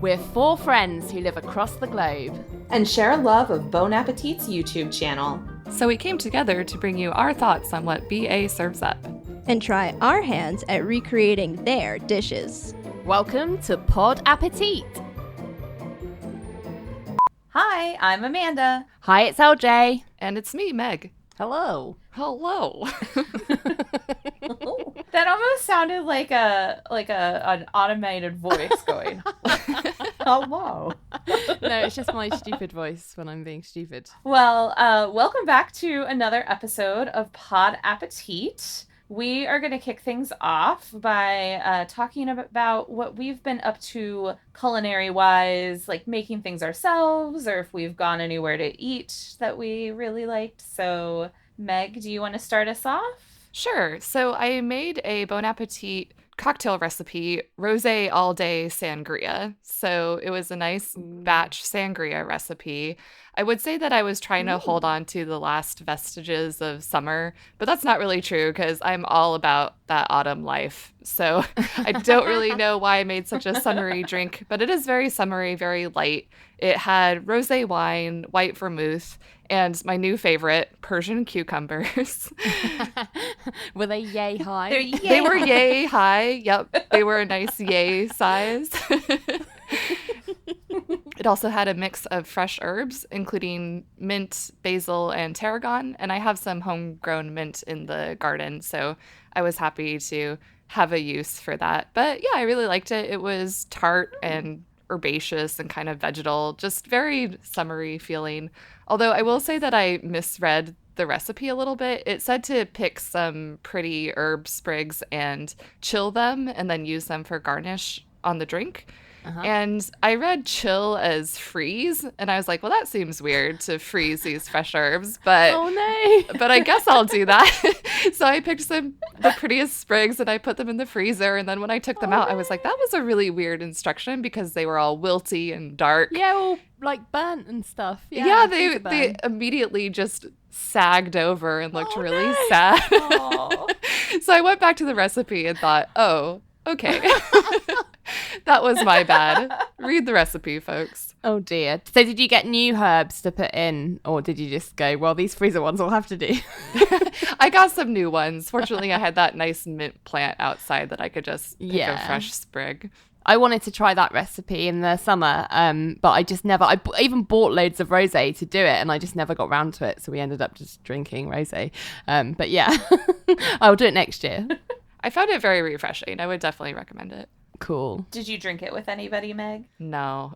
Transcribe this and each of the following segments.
We're four friends who live across the globe and share a love of Bon Appétit's YouTube channel. So we came together to bring you our thoughts on what BA serves up. And try our hands at recreating their dishes. Welcome to Bon Appétit. Hi, I'm Amanda. Hi, it's LJ. And it's me, Meg. Hello. Hello. That almost sounded like an automated voice going, hello. No, it's just my stupid voice when I'm being stupid. Well, welcome back to another episode of Bon Appétit. We are going to kick things off by talking about what we've been up to culinary-wise, like making things ourselves, or if we've gone anywhere to eat that we really liked. So, Meg, do you want to start us off? Sure. So I made a Bon Appetit cocktail recipe, rosé all day sangria. So it was a nice batch sangria recipe. I would say that I was trying to hold on to the last vestiges of summer, but that's not really true because I'm all about that autumn life. So I don't really know why I made such a summery drink, but it is very summery, very light. It had rosé wine, white vermouth, and my new favorite, Persian cucumbers. Were they yay high? They were yay high. Yep. They were a nice yay size. It also had a mix of fresh herbs, including mint, basil, and tarragon. And I have some homegrown mint in the garden, so I was happy to have a use for that. But yeah, I really liked it. It was tart and herbaceous and kind of vegetal, just very summery feeling. Although I will say that I misread the recipe a little bit. It said to pick some pretty herb sprigs and chill them and then use them for garnish on the drink. And I read chill as freeze, and I was like, well, that seems weird to freeze these fresh herbs, but oh no. But I guess I'll do that. So I picked the prettiest sprigs and I put them in the freezer, and then when I took them out, I was like, that was a really weird instruction because they were all wilty and dark. Yeah, all like burnt and stuff. Yeah, they immediately just sagged over and looked really sad. So I went back to the recipe and thought, oh, okay. That was my bad. Read the recipe, folks. Oh dear. So did you get new herbs to put in, or did you just go, well, these freezer ones will have to do? I got some new ones. Fortunately, I had that nice mint plant outside that I could just pick a fresh sprig. I wanted to try that recipe in the summer, but I just never, I even bought loads of rosé to do it, and I just never got round to it. So we ended up just drinking rosé. But yeah, I'll do it next year. I found it very refreshing. I would definitely recommend it. Cool. Did you drink it with anybody, Meg? No.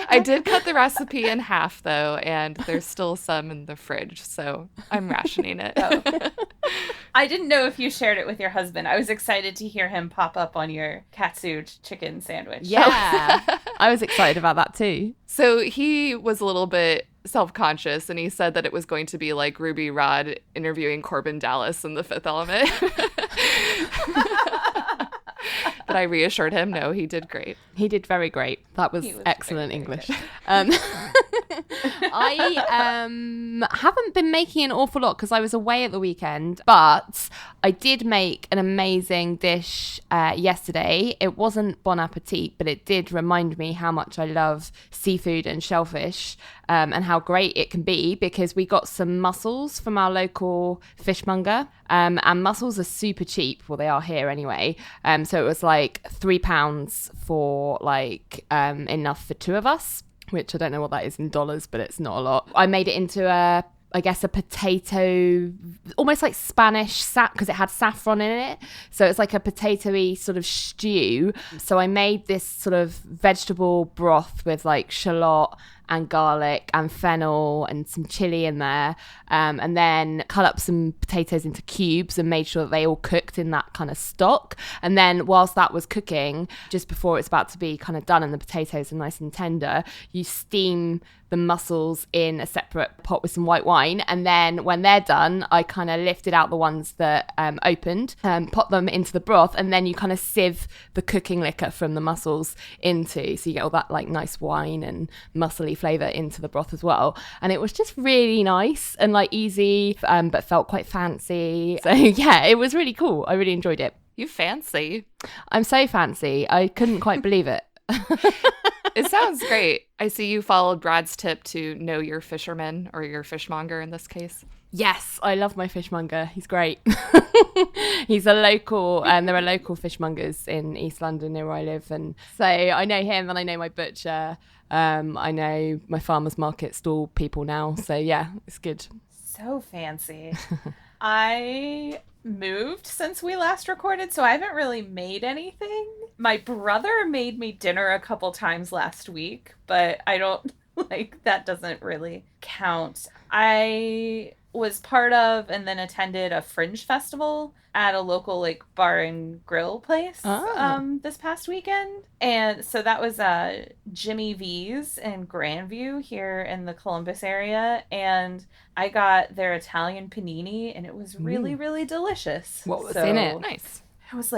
I did cut the recipe in half, though, and there's still some in the fridge, so I'm rationing it. Oh. I didn't know if you shared it with your husband. I was excited to hear him pop up on your katsu chicken sandwich. Yeah. I was excited about that too. So he was a little bit self-conscious, and he said that it was going to be like Ruby Rod interviewing Corbin Dallas in The Fifth Element. But I reassured him, no, he did great. He did very great. That was excellent English. I haven't been making an awful lot because I was away at the weekend, but I did make an amazing dish yesterday. It wasn't Bon Appetit, but it did remind me how much I love seafood and shellfish, and how great it can be, because we got some mussels from our local fishmonger, and mussels are super cheap. Well, they are here anyway. So it was like £3 for like enough for two of us, which I don't know what that is in dollars, but it's not a lot. I made it into a potato, almost like Spanish, because it had saffron in it. So it's like a potatoey sort of stew. So I made this sort of vegetable broth with like shallot and garlic and fennel and some chili in there, and then cut up some potatoes into cubes and made sure that they all cooked in that kind of stock. And then whilst that was cooking, just before it's about to be kind of done and the potatoes are nice and tender, you steam the mussels in a separate pot with some white wine, and then when they're done, I kind of lifted out the ones that opened, put them into the broth, and then you kind of sieve the cooking liquor from the mussels into, so you get all that like nice wine and mussely flavour into the broth as well. And it was just really nice and like easy, but felt quite fancy. So yeah, it was really cool. I really enjoyed it. You fancy. I'm so fancy. I couldn't quite believe it. It sounds great. I see you followed Brad's tip to know your fisherman, or your fishmonger in this case. Yes, I love my fishmonger. He's great. He's a local, and there are local fishmongers in East London near where I live. And so I know him and I know my butcher. I know my farmer's market stall people now. So yeah, it's good. So fancy. I moved since we last recorded, so I haven't really made anything. My brother made me dinner a couple times last week, but I don't that doesn't really count. I was part of and then attended a fringe festival at a local bar and grill place this past weekend. And so that was Jimmy V's in Grandview here in the Columbus area. And I got their Italian panini and it was really, really delicious. What was in it? Nice. It was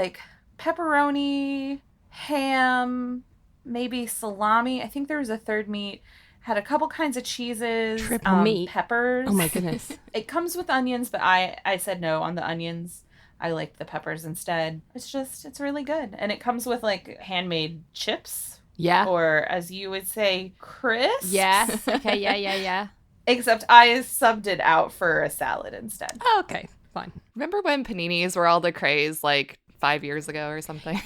pepperoni, ham, maybe salami. I think there was a third meat. Had a couple kinds of cheeses. Triple meat. Peppers. Oh my goodness. It comes with onions, but I said no on the onions. I liked the peppers instead. It's really good. And it comes with handmade chips. Yeah. Or as you would say, crisps. Yes. Okay. Yeah. Except I subbed it out for a salad instead. Oh, okay. Fine. Remember when paninis were all the craze 5 years ago or something?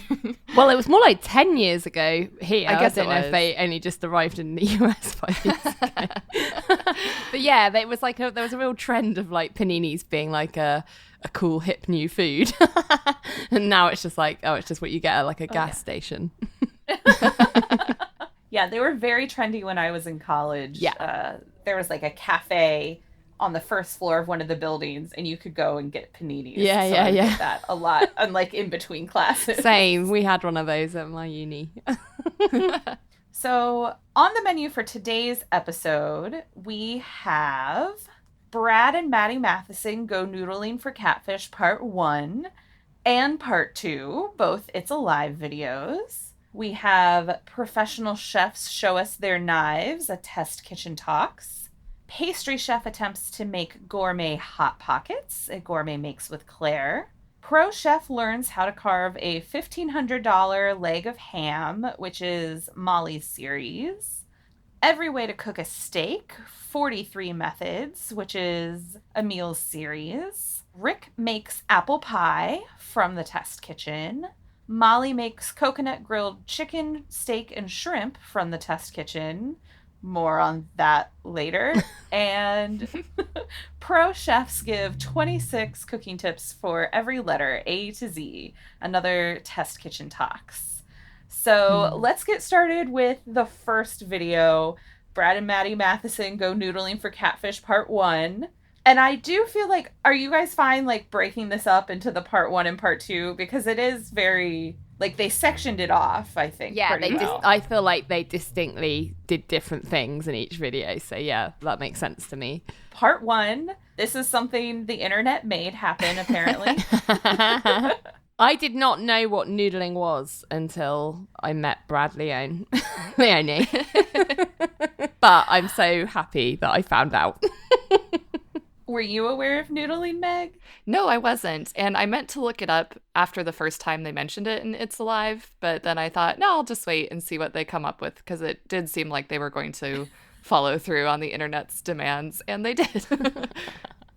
Well, it was more like 10 years ago here. I guess I don't know if they only just arrived in the US 5 years ago. But yeah, there was there was a real trend of paninis being a cool hip new food. And now it's just it's just what you get at a gas station. Yeah, they were very trendy when I was in college. Yeah. There was a cafe on the first floor of one of the buildings, and you could go and get paninis. Yeah. I did that a lot, unlike in between classes. Same. We had one of those at my uni. So on the menu for today's episode, we have Brad and Matty Matheson Go Noodling for Catfish Part 1 and Part 2, both It's Alive videos. We have Professional Chefs Show Us Their Knives, a Test Kitchen Talks. Pastry Chef attempts to make gourmet Hot Pockets, a Gourmet Makes with Claire. Pro Chef learns how to carve a $1,500 leg of ham, which is Molly's series. Every Way to Cook a Steak, 43 Methods, which is Emil's series. Rick makes apple pie from the Test Kitchen. Molly makes coconut grilled chicken, steak, and shrimp from the Test Kitchen. More on that later. And pro chefs give 26 cooking tips for every letter, A to Z. Another Test Kitchen Talks. So let's get started with the first video. Brad and Matty Matheson Go Noodling for Catfish Part 1. And I do feel are you guys fine breaking this up into the Part 1 and Part 2? Because it is very... they sectioned it off, I think. Yeah, well. I feel like they distinctly did different things in each video. So yeah, that makes sense to me. Part 1, this is something the internet made happen, apparently. I did not know what noodling was until I met Brad Leone. But I'm so happy that I found out. Were you aware of noodling, Meg? No, I wasn't. And I meant to look it up after the first time they mentioned it in It's Alive, but then I thought, no, I'll just wait and see what they come up with, because it did seem like they were going to follow through on the internet's demands, and they did.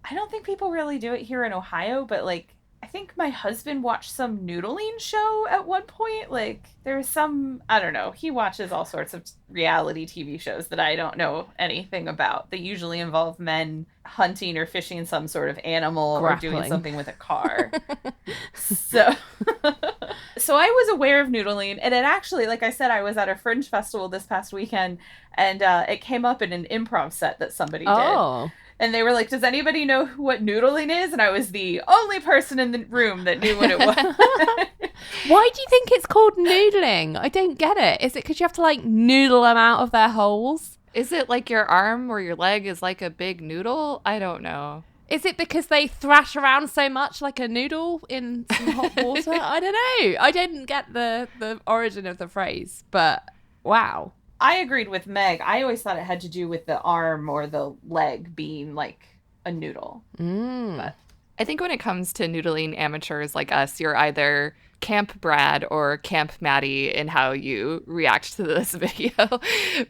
I don't think people really do it here in Ohio, but I think my husband watched some noodling show at one point. There was some, I don't know, he watches all sorts of reality TV shows that I don't know anything about. They usually involve men hunting or fishing some sort of animal Grappling. or doing something with a car. So I was aware of noodling, and it actually, like I said, I was at a fringe festival this past weekend, and it came up in an improv set that somebody did. And they were like, does anybody know what noodling is? And I was the only person in the room that knew what it was. Why do you think it's called noodling? I don't get it. Is it because you have to noodle them out of their holes? Is it like your arm or your leg is like a big noodle? I don't know. Is it because they thrash around so much like a noodle in some hot water? I don't know. I didn't get the origin of the phrase, but wow. I agreed with Meg. I always thought it had to do with the arm or the leg being like a noodle. But I think when it comes to noodling amateurs like us, you're either Camp Brad or Camp Matty in how you react to this video.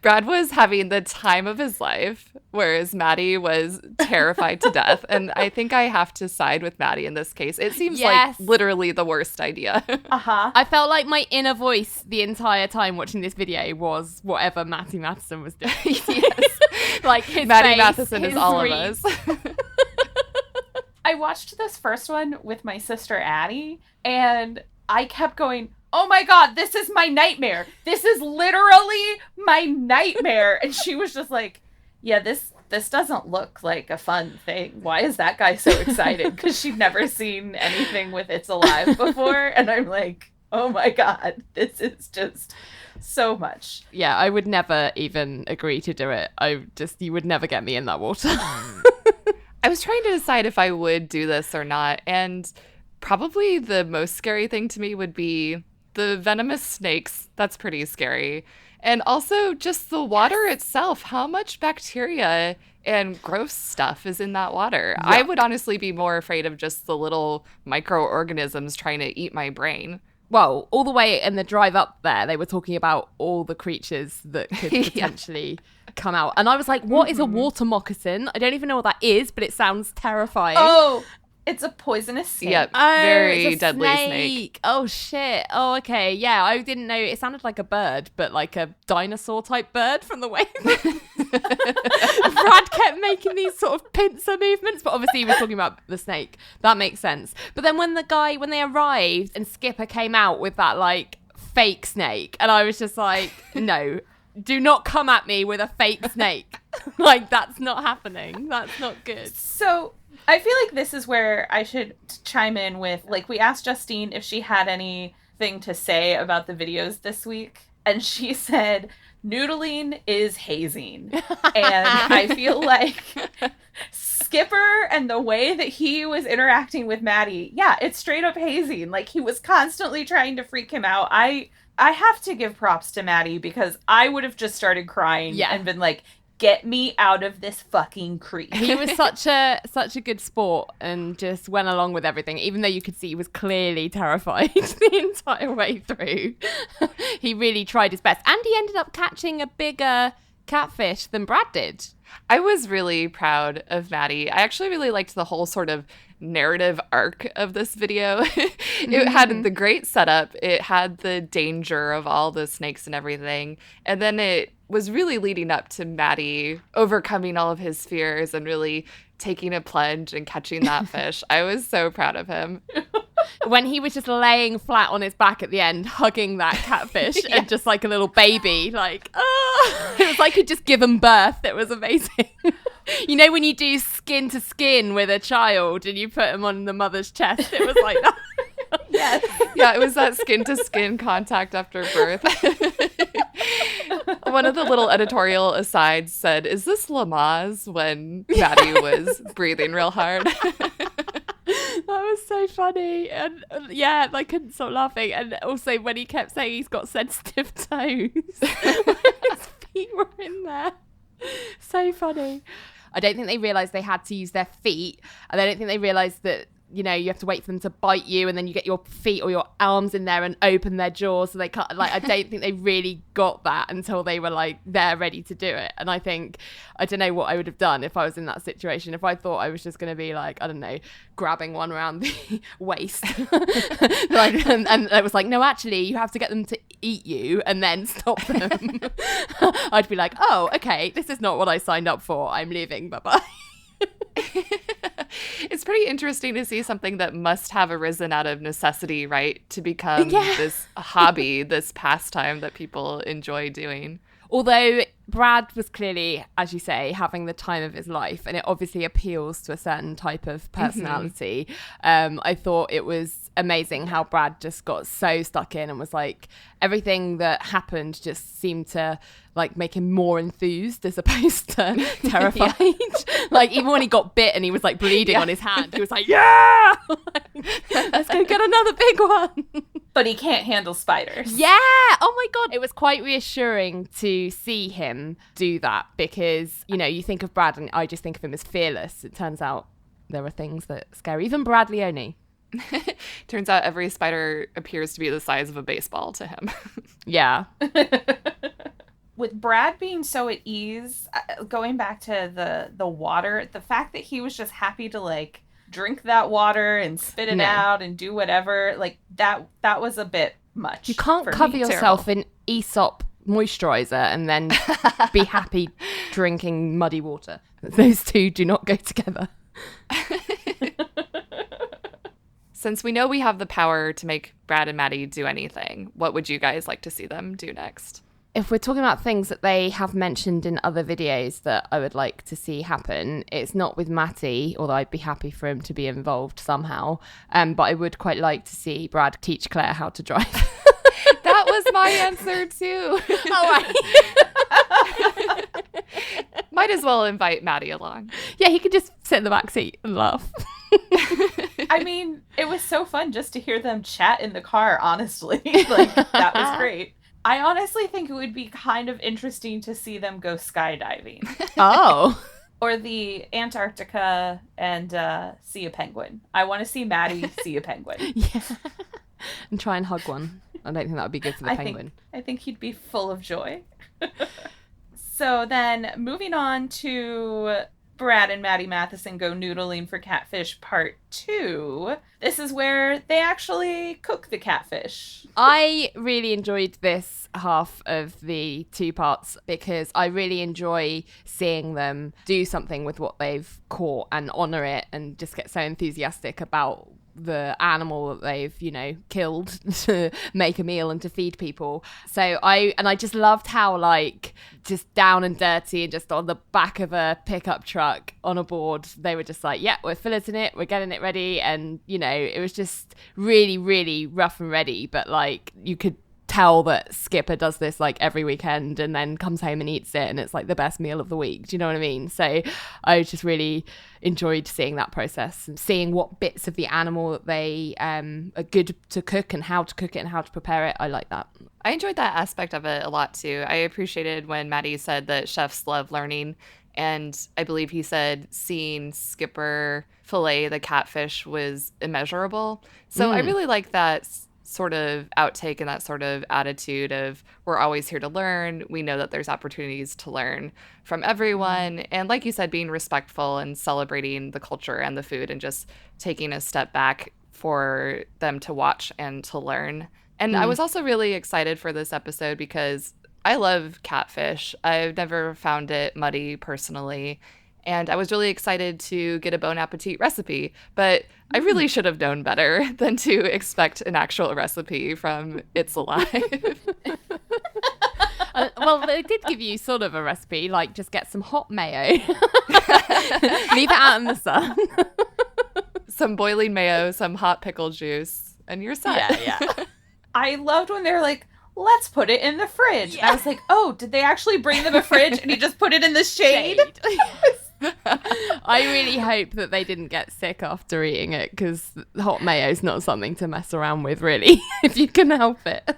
Brad was having the time of his life, whereas Matty was terrified to death. And I think I have to side with Matty in this case. It seems like literally the worst idea. I felt like my inner voice the entire time watching this video was whatever Matty Matheson was doing. Yes. Like his Matty face, Matheson his is all read. of us. I watched this first one with my sister Addie, and I kept going, oh my God, this is my nightmare. This is literally my nightmare. And she was just like, yeah, this doesn't look like a fun thing. Why is that guy so excited? Because she'd never seen anything with It's Alive before. And I'm like, oh my God, this is just so much. Yeah, I would never even agree to do it. You would never get me in that water. I was trying to decide if I would do this or not, and probably the most scary thing to me would be the venomous snakes. That's pretty scary. And also just the water itself. How much bacteria and gross stuff is in that water? Yuck. I would honestly be more afraid of just the little microorganisms trying to eat my brain. Well, all the way in the drive up there, they were talking about all the creatures that could potentially come out. And I was like, what is a water moccasin? I don't even know what that is, but it sounds terrifying. Oh, it's a poisonous snake. Yep, Oh, very it's a deadly snake. Oh, shit. Oh, okay. Yeah, I didn't know. It sounded like a bird, but like a dinosaur type bird from the way Brad kept making these sort of pincer movements. But obviously he was talking about the snake. That makes sense. But then when they arrived and Skipper came out with that like fake snake, and I was just like, no, do not come at me with a fake snake. Like, that's not happening. That's not good. So I feel like this is where I should chime in with, like, we asked Justine if she had anything to say about the videos this week, and she said, noodling is hazing. And I feel like Skipper and the way that he was interacting with Matty, yeah, it's straight up hazing. Like, he was constantly trying to freak him out. I have to give props to Matty, because I would have just started crying and been like, get me out of this fucking creek. He was such a good sport and just went along with everything, even though you could see he was clearly terrified the entire way through. He really tried his best. And he ended up catching a bigger catfish than Brad did. I was really proud of Matty. I actually really liked the whole sort of narrative arc of this video. It had the great setup. It had the danger of all the snakes and everything. And then it was really leading up to Matty overcoming all of his fears and really taking a plunge and catching that fish. I was so proud of him. When he was just laying flat on his back at the end, hugging that catfish and just like a little baby, like, oh, it was like he'd just given birth. It was amazing. You know, when you do skin to skin with a child and you put him on the mother's chest, it was like that. Yes. Yeah, it was that skin to skin contact after birth. One of the little editorial asides said, is this Lamaze, when Matty was breathing real hard? That was so funny. And yeah, I couldn't stop laughing. And also when he kept saying he's got sensitive toes, his feet were in there. So funny. I don't think they realised they had to use their feet. And I don't think they realised that, you know, you have to wait for them to bite you, and then you get your feet or your arms in there and open their jaws, so they can't, like, I don't think they really got that until they were like they're ready to do it. And I think, I don't know what I would have done if I was in that situation. If I thought I was just going to be like, I don't know, grabbing one around the waist, like, and it was like, no, actually you have to get them to eat you and then stop them. I'd be like, oh, okay, this is not what I signed up for, I'm leaving, bye-bye. It's pretty interesting to see something that must have arisen out of necessity, right, to become this hobby, this pastime that people enjoy doing. Although Brad was clearly, as you say, having the time of his life, and it obviously appeals to a certain type of personality. I thought it was amazing how Brad just got so stuck in and was like, everything that happened just seemed to like make him more enthused as opposed to terrified. Like, even when he got bit and he was like bleeding on his hand, he was like, yeah, let's go get another big one. But he can't handle spiders. Yeah. Oh my God. It was quite reassuring to see him do that, because, you know, you think of Brad and I just think of him as fearless. It turns out there are things that scare even Brad Leone. Turns out every spider appears to be the size of a baseball to him. Yeah. With Brad being so at ease, going back to the water, the fact that he was just happy to like drink that water and spit it out and do whatever, like that was a bit much. You can't cover yourself in Aesop moisturizer and then be happy drinking muddy water. Those two do not go together. Since we know we have the power to make Brad and Matty do anything, what would you guys like to see them do next? If we're talking about things that they have mentioned in other videos that I would like to see happen, it's not with Matty, although I'd be happy for him to be involved somehow. But I would quite like to see Brad teach Claire how to drive. That was my answer too. Oh, right. Might as well invite Matty along. Yeah, he could just sit in the back seat and laugh. I mean, it was so fun just to hear them chat in the car, honestly. Like, that was great. I honestly think it would be kind of interesting to see them go skydiving. Oh. Or the Antarctica and see a penguin. I want to see Matty see a penguin. Yeah. And try and hug one. I don't think that would be good for the penguin. I think he'd be full of joy. So then, moving on to Brad and Matty Matheson go noodling for Catfish Part 2. This is where they actually cook the catfish. I really enjoyed this half of the 2 parts because I really enjoy seeing them do something with what they've caught and honour it and just get so enthusiastic about the animal that they've, killed to make a meal and to feed people. So I just loved how like just down and dirty and just on the back of a pickup truck on a board, they were just like, yeah, we're filleting it, we're getting it ready. And, it was just really, really rough and ready. But like you could tell that Skipper does this like every weekend and then comes home and eats it and it's like the best meal of the week. Do you know what I mean? So I just really enjoyed seeing that process and seeing what bits of the animal that they are good to cook and how to cook it and how to prepare it. I like that. I enjoyed that aspect of it a lot too. I appreciated when Matty said that chefs love learning, and I believe he said seeing Skipper fillet the catfish was immeasurable. So I really like that sort of outtake and that sort of attitude of we're always here to learn. We know that there's opportunities to learn from everyone. And like you said, being respectful and celebrating the culture and the food and just taking a step back for them to watch and to learn. And I was also really excited for this episode because I love catfish. I've never found it muddy personally. And I was really excited to get a Bon Appetit recipe, but I really should have known better than to expect an actual recipe from It's Alive. Well, they did give you sort of a recipe, like just get some hot mayo, leave it out in the sun. Some boiling mayo, some hot pickle juice, and you're set. Yeah. I loved when they're like, let's put it in the fridge. Yeah. And I was like, oh, did they actually bring them a fridge and he just put it in the shade? I really hope that they didn't get sick after eating it because hot mayo is not something to mess around with, really, if you can help it.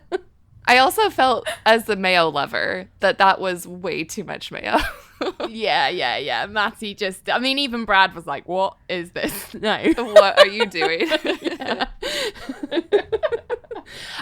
I also felt, as the mayo lover, that was way too much mayo. Yeah. Matty even Brad was like, what is this? No. What are you doing?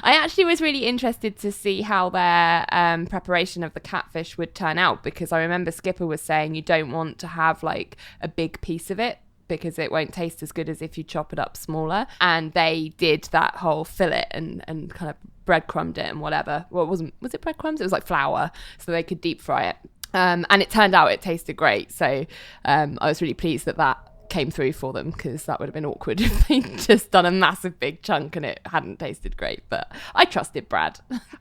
I actually was really interested to see how their preparation of the catfish would turn out because I remember Skipper was saying you don't want to have like a big piece of it because it won't taste as good as if you chop it up smaller. And they did that whole fillet and kind of breadcrumbed it and whatever. Well, was it breadcrumbs? It was like flour so they could deep fry it. And it turned out it tasted great. So I was really pleased that came through for them because that would have been awkward if they'd just done a massive big chunk and it hadn't tasted great. But I trusted Brad.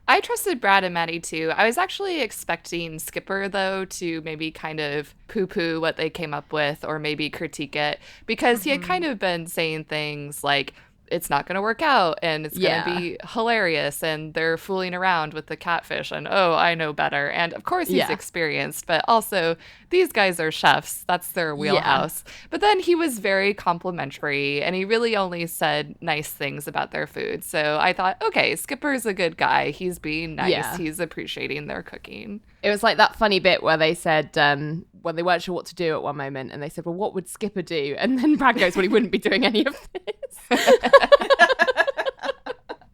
I trusted Brad and Matty too. I was actually expecting Skipper though to maybe kind of poo-poo what they came up with or maybe critique it because he had kind of been saying things like it's not going to work out and it's going to be hilarious and they're fooling around with the catfish and oh, I know better. And of course he's experienced, but also these guys are chefs. That's their wheelhouse. Yeah. But then he was very complimentary and he really only said nice things about their food. So I thought, okay, Skipper's a good guy. He's being nice. Yeah. He's appreciating their cooking. It was like that funny bit where they said, when they weren't sure what to do at one moment, and they said, well, what would Skipper do? And then Brad goes, well, he wouldn't be doing any of this.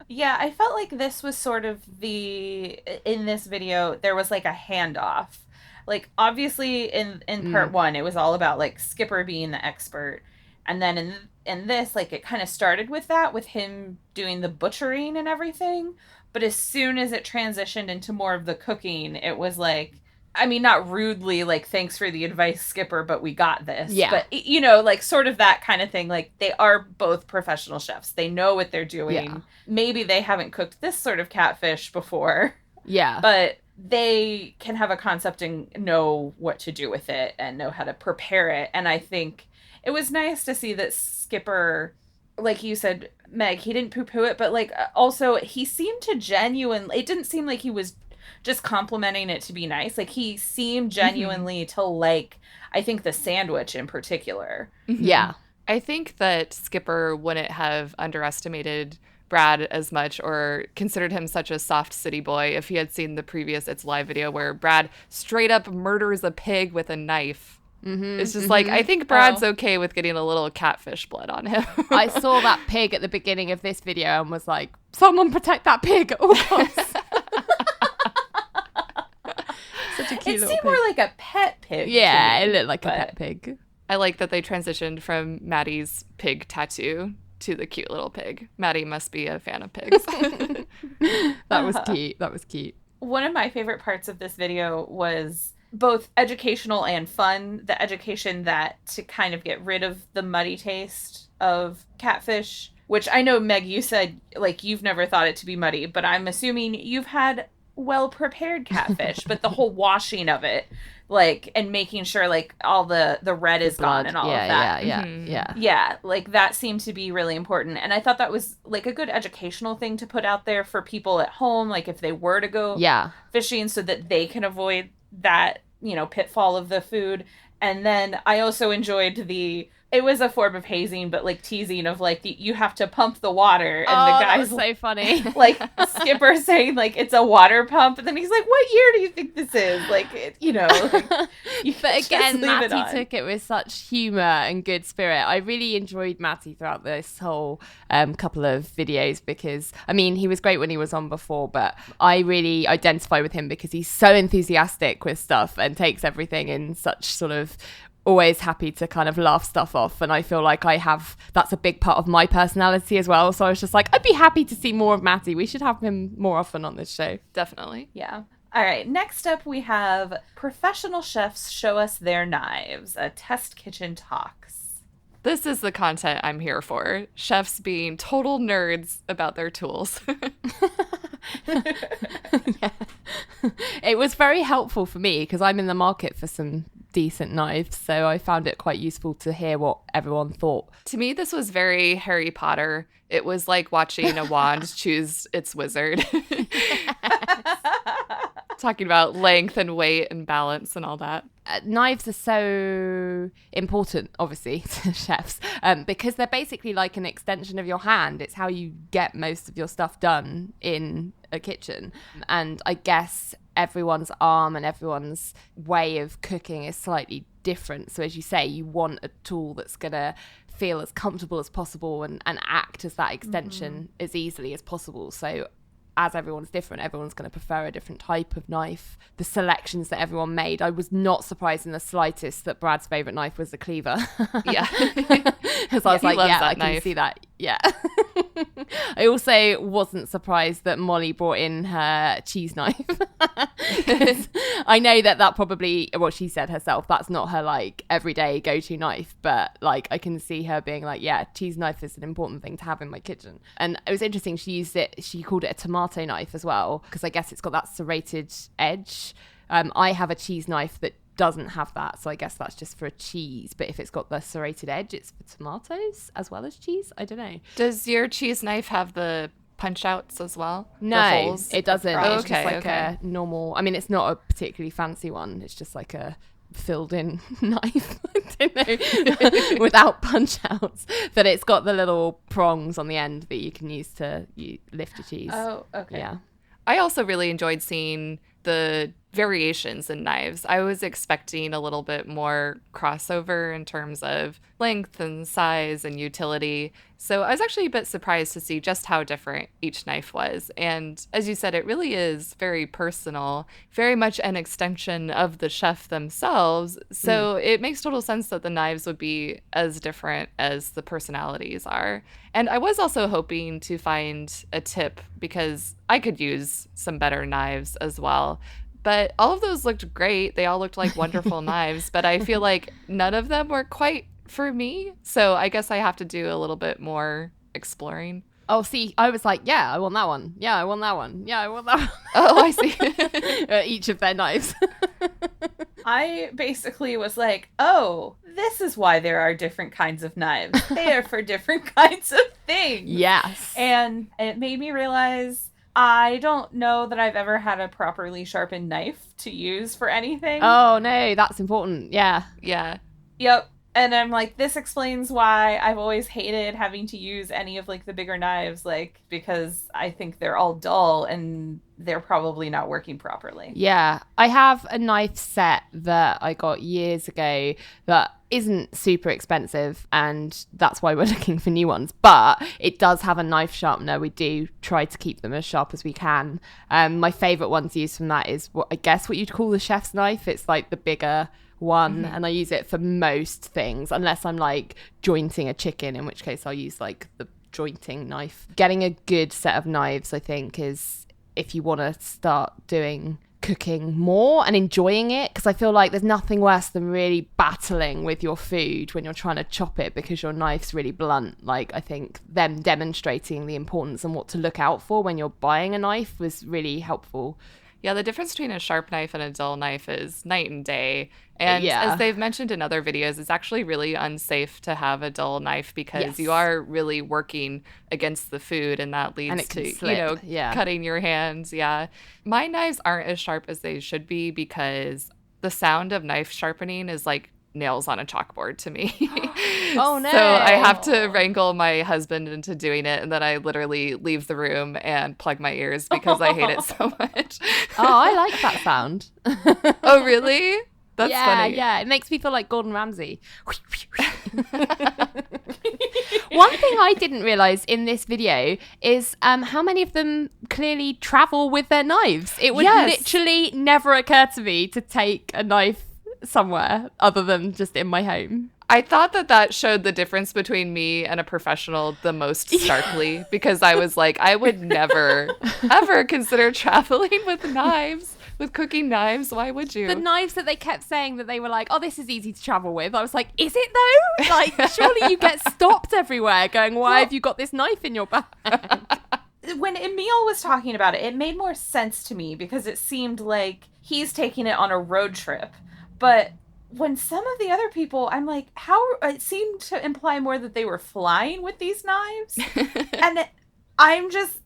Yeah, I felt like this was sort of in this video, there was like a handoff. Like, obviously, in part one, it was all about, like, Skipper being the expert. And then in this, like, it kind of started with that, with him doing the butchering and everything. But as soon as it transitioned into more of the cooking, it was like, I mean, not rudely, like, thanks for the advice, Skipper, but we got this. Yeah. But, you know, like, sort of that kind of thing. Like, they are both professional chefs. They know what they're doing. Yeah. Maybe they haven't cooked this sort of catfish before. Yeah. But they can have a concept and know what to do with it and know how to prepare it. And I think it was nice to see that Skipper, like you said, Meg, he didn't poo-poo it, but, like, also he seemed to it didn't seem like he was just complimenting it to be nice. Like, he seemed genuinely to like, I think, the sandwich in particular. Yeah. I think that Skipper wouldn't have underestimated Brad as much or considered him such a soft city boy if he had seen the previous It's Live video where Brad straight up murders a pig with a knife. It's just like, I think Brad's okay with getting a little catfish blood on him. I saw that pig at the beginning of this video and was like, someone protect that pig at all costs. Such a cute It little seemed pig. more like a pet pig. Yeah, to me, it looked like a but- pet pig. I like that they transitioned from Maddie's pig tattoo to the cute little pig. Maddie must be a fan of pigs. That was cute. That was cute. One of my favorite parts of this video was both educational and fun. The education that to kind of get rid of the muddy taste of catfish, which I know, Meg, you said, like, you've never thought it to be muddy, but I'm assuming you've had well-prepared catfish, but the whole washing of it, like, and making sure, like, all the red is gone and all of that. Yeah, like, that seemed to be really important. And I thought that was, like, a good educational thing to put out there for people at home, like, if they were to go fishing, so that they can avoid that, you know, pitfall of the food. And then I also enjoyed it was a form of hazing, but, like, teasing of, like, you have to pump the water. And the guy's that was so funny. like, Skipper saying, like, it's a water pump. And then he's like, what year do you think this is? Like, you know. Like, but again, Matty took it with such humour and good spirit. I really enjoyed Matty throughout this whole couple of videos because, I mean, he was great when he was on before, but I really identify with him because he's so enthusiastic with stuff and takes everything in such sort of always happy to kind of laugh stuff off, and I feel like that's a big part of my personality as well. So I was just like, I'd be happy to see more of Matty. We should have him more often on this show. Definitely. Yeah. All right, next up we have professional chefs show us their knives, a test kitchen talks. This is the content I'm here for. Chefs being total nerds about their tools. Yeah. It was very helpful for me because I'm in the market for some decent knives, so I found it quite useful to hear what everyone thought. To me, this was very Harry Potter. It was like watching a wand choose its wizard. Talking about length and weight and balance and all that. Knives are so important, obviously, to chefs, because they're basically like an extension of your hand. It's how you get most of your stuff done in a kitchen. And I guess everyone's arm and everyone's way of cooking is slightly different. So as you say, you want a tool that's going to feel as comfortable as possible and act as that extension as easily as possible. So as everyone's different, everyone's going to prefer a different type of knife. The selections that everyone made, I was not surprised in the slightest that Brad's favourite knife was the cleaver. Yeah. Because I was like, yeah, I can knife. see that. Yeah. I also wasn't surprised that Molly brought in her cheese knife. 'Cause I know that probably, well, she said herself, that's not her like everyday go-to knife, but like I can see her being like, yeah, cheese knife is an important thing to have in my kitchen. And it was interesting, she called it a tomato knife as well, because I guess it's got that serrated edge. I have a cheese knife that doesn't have that, so I guess that's just for a cheese, but if it's got the serrated edge, it's for tomatoes as well as cheese. I don't know. Does your cheese knife have the punch outs as well? No, The holes? it doesn't. Oh, It's just okay, like okay. a normal, I mean, it's not a particularly fancy one, it's just like a filled in knife. I don't know. Without punch outs, but it's got the little prongs on the end that you can use to lift your cheese. Oh, okay. Yeah. I also really enjoyed seeing the variations in knives. I was expecting a little bit more crossover in terms of length and size and utility. So I was actually a bit surprised to see just how different each knife was. And as you said, it really is very personal, very much an extension of the chef themselves. So it makes total sense that the knives would be as different as the personalities are. And I was also hoping to find a tip because I could use some better knives as well. But all of those looked great. They all looked like wonderful knives, but I feel like none of them were quite for me. So I guess I have to do a little bit more exploring. Oh, see, I was like, yeah, I want that one. Yeah, I want that one. Yeah, I want that one. Oh, I see. Each of their knives. I basically was like, oh, this is why there are different kinds of knives. They are for different kinds of things. Yes. And it made me realize I don't know that I've ever had a properly sharpened knife to use for anything. Oh, no, that's important. Yeah. Yeah. Yep. And I'm like, this explains why I've always hated having to use any of like the bigger knives, like, because I think they're all dull and they're probably not working properly. Yeah. I have a knife set that I got years ago that isn't super expensive, and that's why we're looking for new ones. But it does have a knife sharpener. We do try to keep them as sharp as we can. My favorite one to use from that is what I guess what you'd call the chef's knife. It's like the bigger one, and I use it for most things unless I'm like jointing a chicken, in which case I'll use like the jointing knife. Getting a good set of knives, I think, is if you want to start doing cooking more and enjoying it, because I feel like there's nothing worse than really battling with your food when you're trying to chop it because your knife's really blunt. Like, I think them demonstrating the importance and what to look out for when you're buying a knife was really helpful. Yeah, the difference between a sharp knife and a dull knife is night and day. And as they've mentioned in other videos, it's actually really unsafe to have a dull knife because you are really working against the food, and that leads to, slip. Cutting your hands. Yeah. My knives aren't as sharp as they should be because the sound of knife sharpening is like nails on a chalkboard to me. Oh, no. So I have to wrangle my husband into doing it, and then I literally leave the room and plug my ears because I hate it so much. Oh, I like that sound. Oh, really? That's funny. Yeah, it makes me feel like Gordon Ramsay. One thing I didn't realise in this video is how many of them clearly travel with their knives. It would literally never occur to me to take a knife somewhere other than just in my home. I thought that showed the difference between me and a professional the most starkly because I was like, I would never, ever consider traveling with knives, with cooking knives. Why would you? The knives that they kept saying that they were like, oh, this is easy to travel with. I was like, is it though? Like, surely you get stopped everywhere going, why have you got this knife in your bag? When Emil was talking about it, it made more sense to me because it seemed like he's taking it on a road trip. But when some of the other people, I'm like, it seemed to imply more that they were flying with these knives. And I'm just,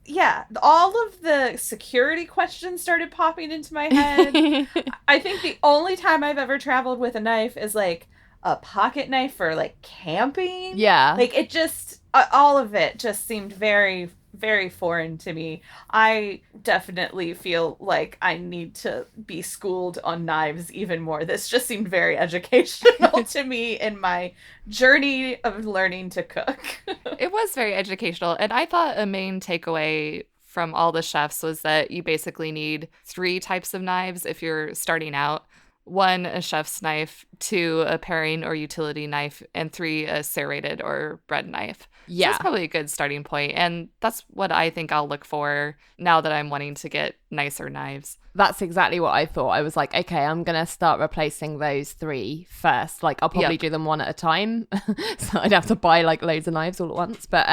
all of the security questions started popping into my head. I think the only time I've ever traveled with a knife is like a pocket knife for like camping. Yeah. Like it just, all of it just seemed very, very foreign to me. I definitely feel like I need to be schooled on knives even more. This just seemed very educational to me in my journey of learning to cook. It was very educational. And I thought a main takeaway from all the chefs was that you basically need 3 types of knives if you're starting out. 1, a chef's knife, 2, a paring or utility knife, and 3, a serrated or bread knife. Yeah. So that's probably a good starting point. And that's what I think I'll look for now that I'm wanting to get nicer knives. That's exactly what I thought. I was like, okay, I'm going to start replacing those 3 first. Like, I'll probably do them one at a time. So I'd have to buy like loads of knives all at once. But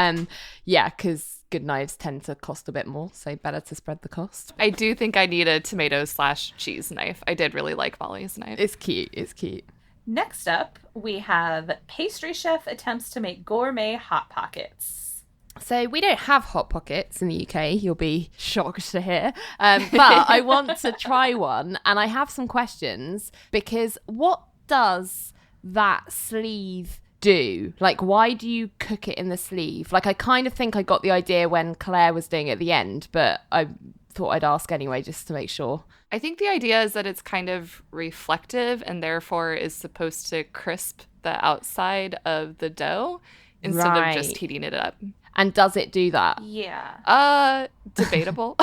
because good knives tend to cost a bit more, so better to spread the cost. I do think I need a tomato/cheese knife. I did really like Molly's knife. It's cute. Next up, we have Pastry Chef attempts to make gourmet Hot Pockets. So we don't have Hot Pockets in the UK, you'll be shocked to hear. But I want to try one, and I have some questions, because what does that sleeve do? Like, why do you cook it in the sleeve? Like, I kind of think I got the idea when Claire was doing it at the end, but I thought I'd ask anyway, just to make sure. I think the idea is that it's kind of reflective and therefore is supposed to crisp the outside of the dough instead of just heating it up. And does it do that? Yeah. Debatable.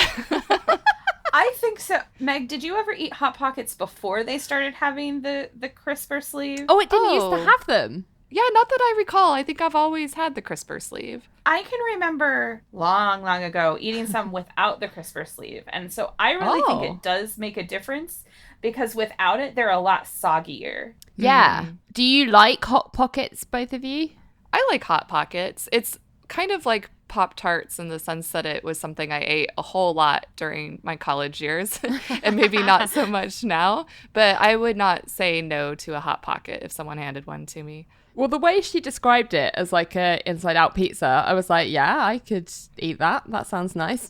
I think so. Meg, did you ever eat Hot Pockets before they started having the crisper sleeve? Oh, it didn't used to have them. Yeah, not that I recall. I think I've always had the crisper sleeve. I can remember long ago eating some without the crisper sleeve. And so I really think it does make a difference because without it, they're a lot soggier. Yeah. Do you like Hot Pockets, both of you? I like Hot Pockets. It's kind of like Pop-Tarts in the sense that it was something I ate a whole lot during my college years and maybe not so much now. But I would not say no to a Hot Pocket if someone handed one to me. Well, the way she described it as like a inside-out pizza, I was like, yeah, I could eat that. That sounds nice.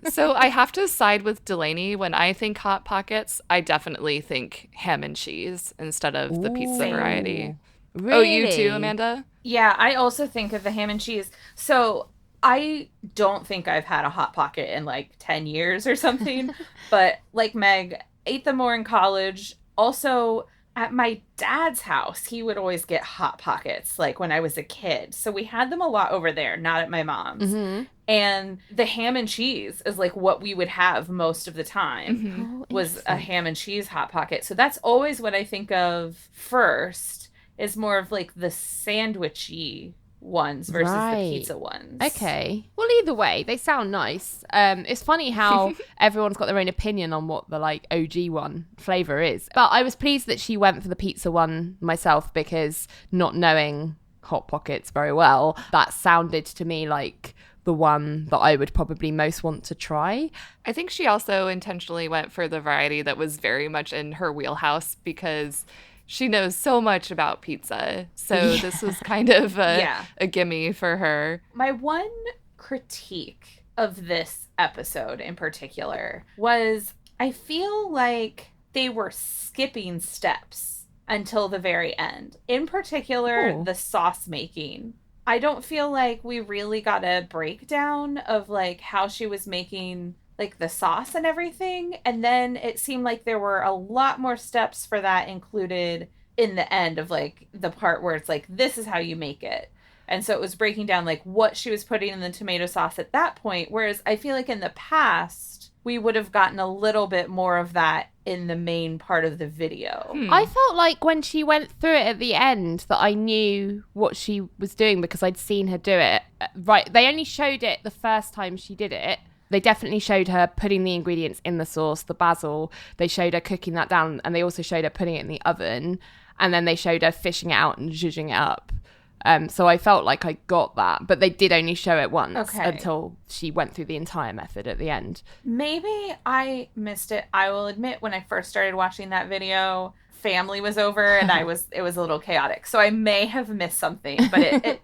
So I have to side with Delaney. When I think Hot Pockets, I definitely think ham and cheese instead of the pizza variety. Really? Oh, you too, Amanda? Yeah, I also think of the ham and cheese. So I don't think I've had a Hot Pocket in like 10 years or something. But like Meg, ate them more in college. Also, at my dad's house, he would always get Hot Pockets, like when I was a kid. So we had them a lot over there, not at my mom's. Mm-hmm. And the ham and cheese is like what we would have most of the time was a ham and cheese Hot Pocket. So that's always what I think of first, is more of like the sandwichy ones versus the pizza ones. Okay. Well, either way, they sound nice. It's funny how everyone's got their own opinion on what the like OG one flavor is. But I was pleased that she went for the pizza one myself because not knowing Hot Pockets very well, that sounded to me like the one that I would probably most want to try. I think she also intentionally went for the variety that was very much in her wheelhouse because she knows so much about pizza. So this was kind of a gimme for her. My one critique of this episode in particular was I feel like they were skipping steps until the very end. In particular, the sauce making. I don't feel like we really got a breakdown of like how she was making like the sauce and everything. And then it seemed like there were a lot more steps for that included in the end of like the part where it's like, this is how you make it. And so it was breaking down like what she was putting in the tomato sauce at that point. Whereas I feel like in the past, we would have gotten a little bit more of that in the main part of the video. I felt like when she went through it at the end that I knew what she was doing because I'd seen her do it. Right. They only showed it the first time she did it. They definitely showed her putting the ingredients in the sauce, the basil. They showed her cooking that down, and they also showed her putting it in the oven. And then they showed her fishing it out and zhuzhing it up. So I felt like I got that, but they did only show it once until she went through the entire method at the end. Maybe I missed it. I will admit, when I first started watching that video, family was over and it was a little chaotic. So I may have missed something, but it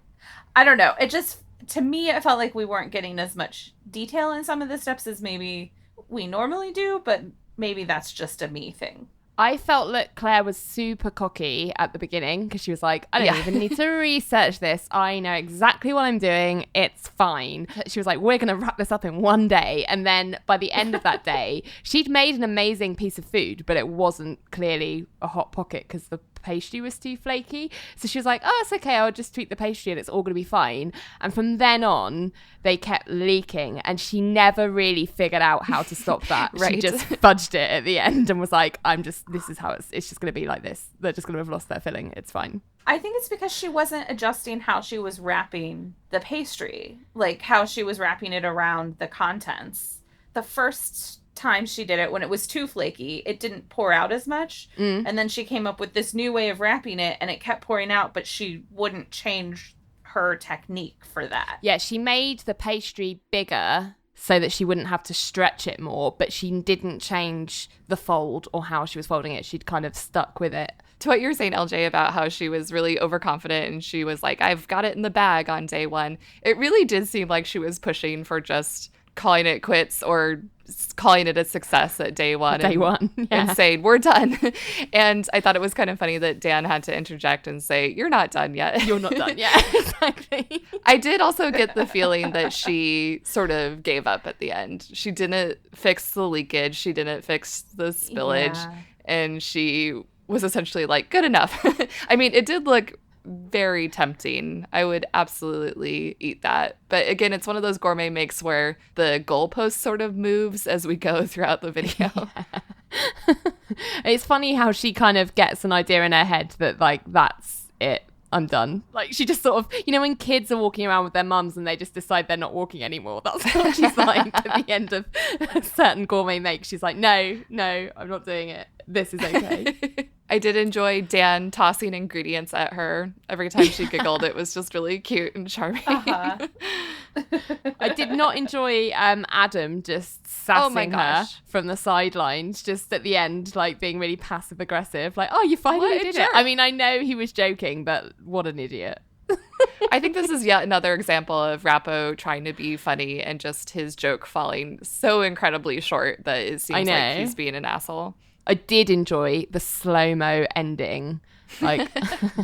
I don't know. It just, to me, it felt like we weren't getting as much detail in some of the steps as maybe we normally do, but maybe that's just a me thing. I felt that Claire was super cocky at the beginning because she was like, I don't even need to research this. I know exactly what I'm doing. It's fine. She was like, we're going to wrap this up in one day. And then by the end of that day, she'd made an amazing piece of food, but it wasn't clearly a Hot Pocket because the pastry was too flaky. So she was like, oh, it's okay. I'll just tweak the pastry and it's all going to be fine. And from then on, they kept leaking and she never really figured out how to stop that. She just fudged it at the end and was like, this is how it's just going to be like this. They're just going to have lost their filling. It's fine. I think it's because she wasn't adjusting how she was wrapping the pastry, like how she was wrapping it around the contents. The first time she did it, when it was too flaky, it didn't pour out as much. And then she came up with this new way of wrapping it and it kept pouring out, but she wouldn't change her technique for that. Yeah, she made the pastry bigger so that she wouldn't have to stretch it more, but she didn't change the fold or how she was folding it. She'd kind of stuck with it. To what you were saying, LJ, about how she was really overconfident and she was like, I've got it in the bag on day one. It really did seem like she was pushing for just calling it quits or calling it a success at day one. And saying, we're done. And I thought it was kind of funny that Dan had to interject and say, you're not done yet. You're not done yet. Exactly. I did also get the feeling that she sort of gave up at the end. She didn't fix the leakage. She didn't fix the spillage. Yeah. And she was essentially like, good enough. I mean, it did look very tempting. I would absolutely eat that. But again, it's one of those gourmet makes where the goalpost sort of moves as we go throughout the video. Yeah. It's funny how she kind of gets an idea in her head that, like, that's it. I'm done. Like, she just sort of, you know, when kids are walking around with their mums and they just decide they're not walking anymore. That's what she's like at the end of a certain gourmet make. She's like, no, I'm not doing it. This is okay. I did enjoy Dan tossing ingredients at her every time she giggled. It was just really cute and charming. Uh-huh. I did not enjoy Adam just sassing her from the sidelines, just at the end, like being really passive aggressive. Like, oh, you finally did it. I mean, I know he was joking, but what an idiot. I think this is yet another example of Rappo trying to be funny and just his joke falling so incredibly short that it seems like he's being an asshole. I did enjoy the slow-mo ending, like,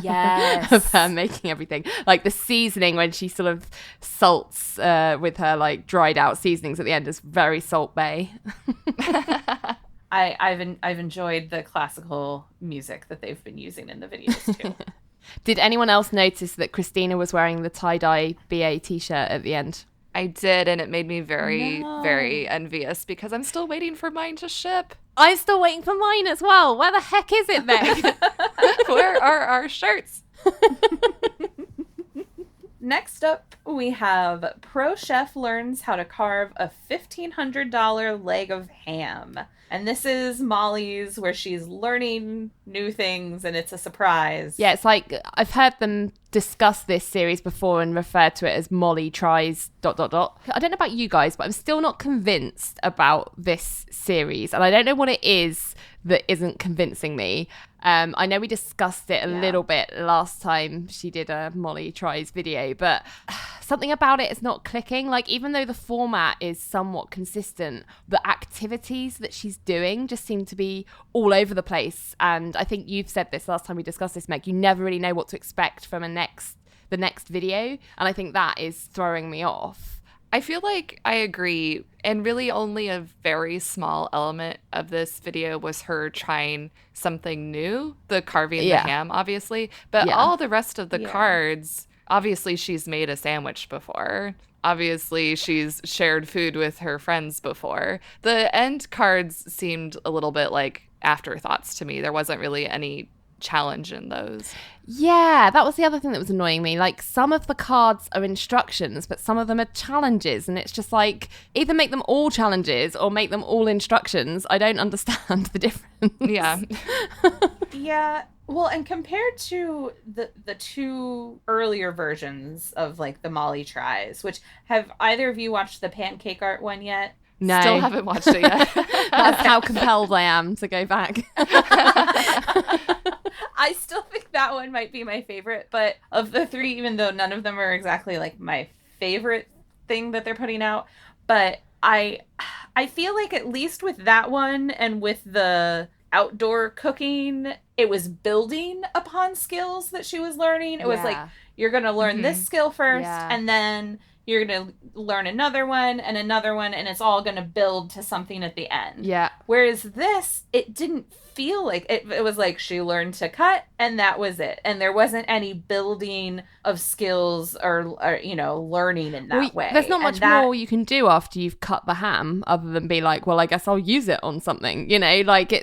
yes, of her making everything. Like the seasoning when she sort of salts with her like dried out seasonings at the end is very Salt Bae. I've enjoyed the classical music that they've been using in the videos too. Did anyone else notice that Christina was wearing the tie-dye BA t-shirt at the end? I did, and it made me very, very envious because I'm still waiting for mine to ship. I'm still waiting for mine as well. Where the heck is it then? Where are our shirts? Next up, we have Pro Chef learns how to carve a $1,500 leg of ham. And this is Molly's, where she's learning new things and it's a surprise. Yeah, it's like I've heard them discuss this series before and refer to it as Molly tries ... I don't know about you guys, but I'm still not convinced about this series. And I don't know what it is that isn't convincing me. I know we discussed it a little bit last time she did a Molly Tries video, but something about it is not clicking. Like, even though the format is somewhat consistent, the activities that she's doing just seem to be all over the place. And I think you've said this last time we discussed this, Meg, you never really know what to expect from the next video. And I think that is throwing me off. I feel like I agree, and really only a very small element of this video was her trying something new, the carving the ham, obviously, but all the rest of the cards, obviously she's made a sandwich before. Obviously, she's shared food with her friends before. The end cards seemed a little bit like afterthoughts to me. There wasn't really any challenge in those. Yeah, that was the other thing that was annoying me. Like, some of the cards are instructions, but some of them are challenges, and it's just like, either make them all challenges or make them all instructions. I don't understand the difference. Yeah. Yeah. Well, and compared to the two earlier versions of like the Molly Tries, which have either of you watched the pancake art one yet? No. Still haven't watched it yet. That's how compelled I am to go back. I still think that one might be my favorite, but of the three, even though none of them are exactly like my favorite thing that they're putting out, but I feel like at least with that one and with the outdoor cooking, it was building upon skills that she was learning. It was like, you're going to learn this skill first, and then you're going to learn another one, and it's all going to build to something at the end. Yeah. Whereas this, it didn't feel like it was like she learned to cut and that was it. And there wasn't any building of skills or you know, learning in that way. There's not much more you can do after you've cut the ham other than be like, well, I guess I'll use it on something, you know, like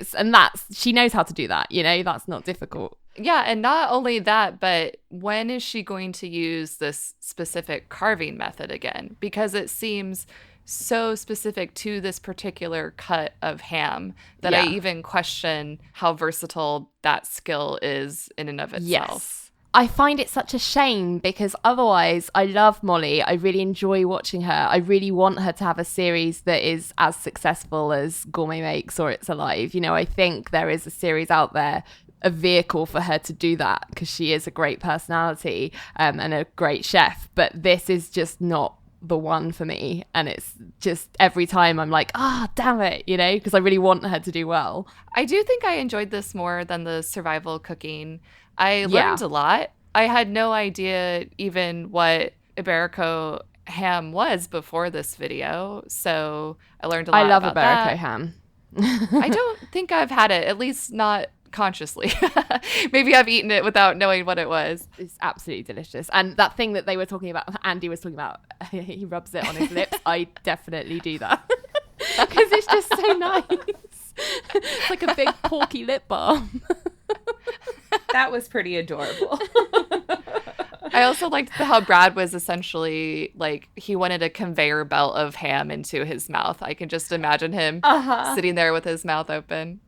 she knows how to do that, you know, that's not difficult. Yeah, and not only that, but when is she going to use this specific carving method again? Because it seems so specific to this particular cut of ham that I even question how versatile that skill is in and of itself. Yes. I find it such a shame because otherwise I love Molly. I really enjoy watching her. I really want her to have a series that is as successful as Gourmet Makes or It's Alive. You know, I think there is a series out there, a vehicle for her to do that because she is a great personality and a great chef. But this is just not the one for me, and it's just every time I'm like, damn it, you know, because I really want her to do well. I do think I enjoyed this more than the survival cooking. I learned a lot. I had no idea even what Iberico ham was before this video, so I learned a lot. I love about Iberico that. ham. I don't think I've had it, at least not consciously. Maybe I've eaten it without knowing what it was. It's absolutely delicious. And that thing that they were talking about, Andy was talking about, he rubs it on his lips. I definitely do that because it's just so nice. It's like a big porky lip balm. That was pretty adorable. I also liked how Brad was essentially like, he wanted a conveyor belt of ham into his mouth. I can just imagine him sitting there with his mouth open.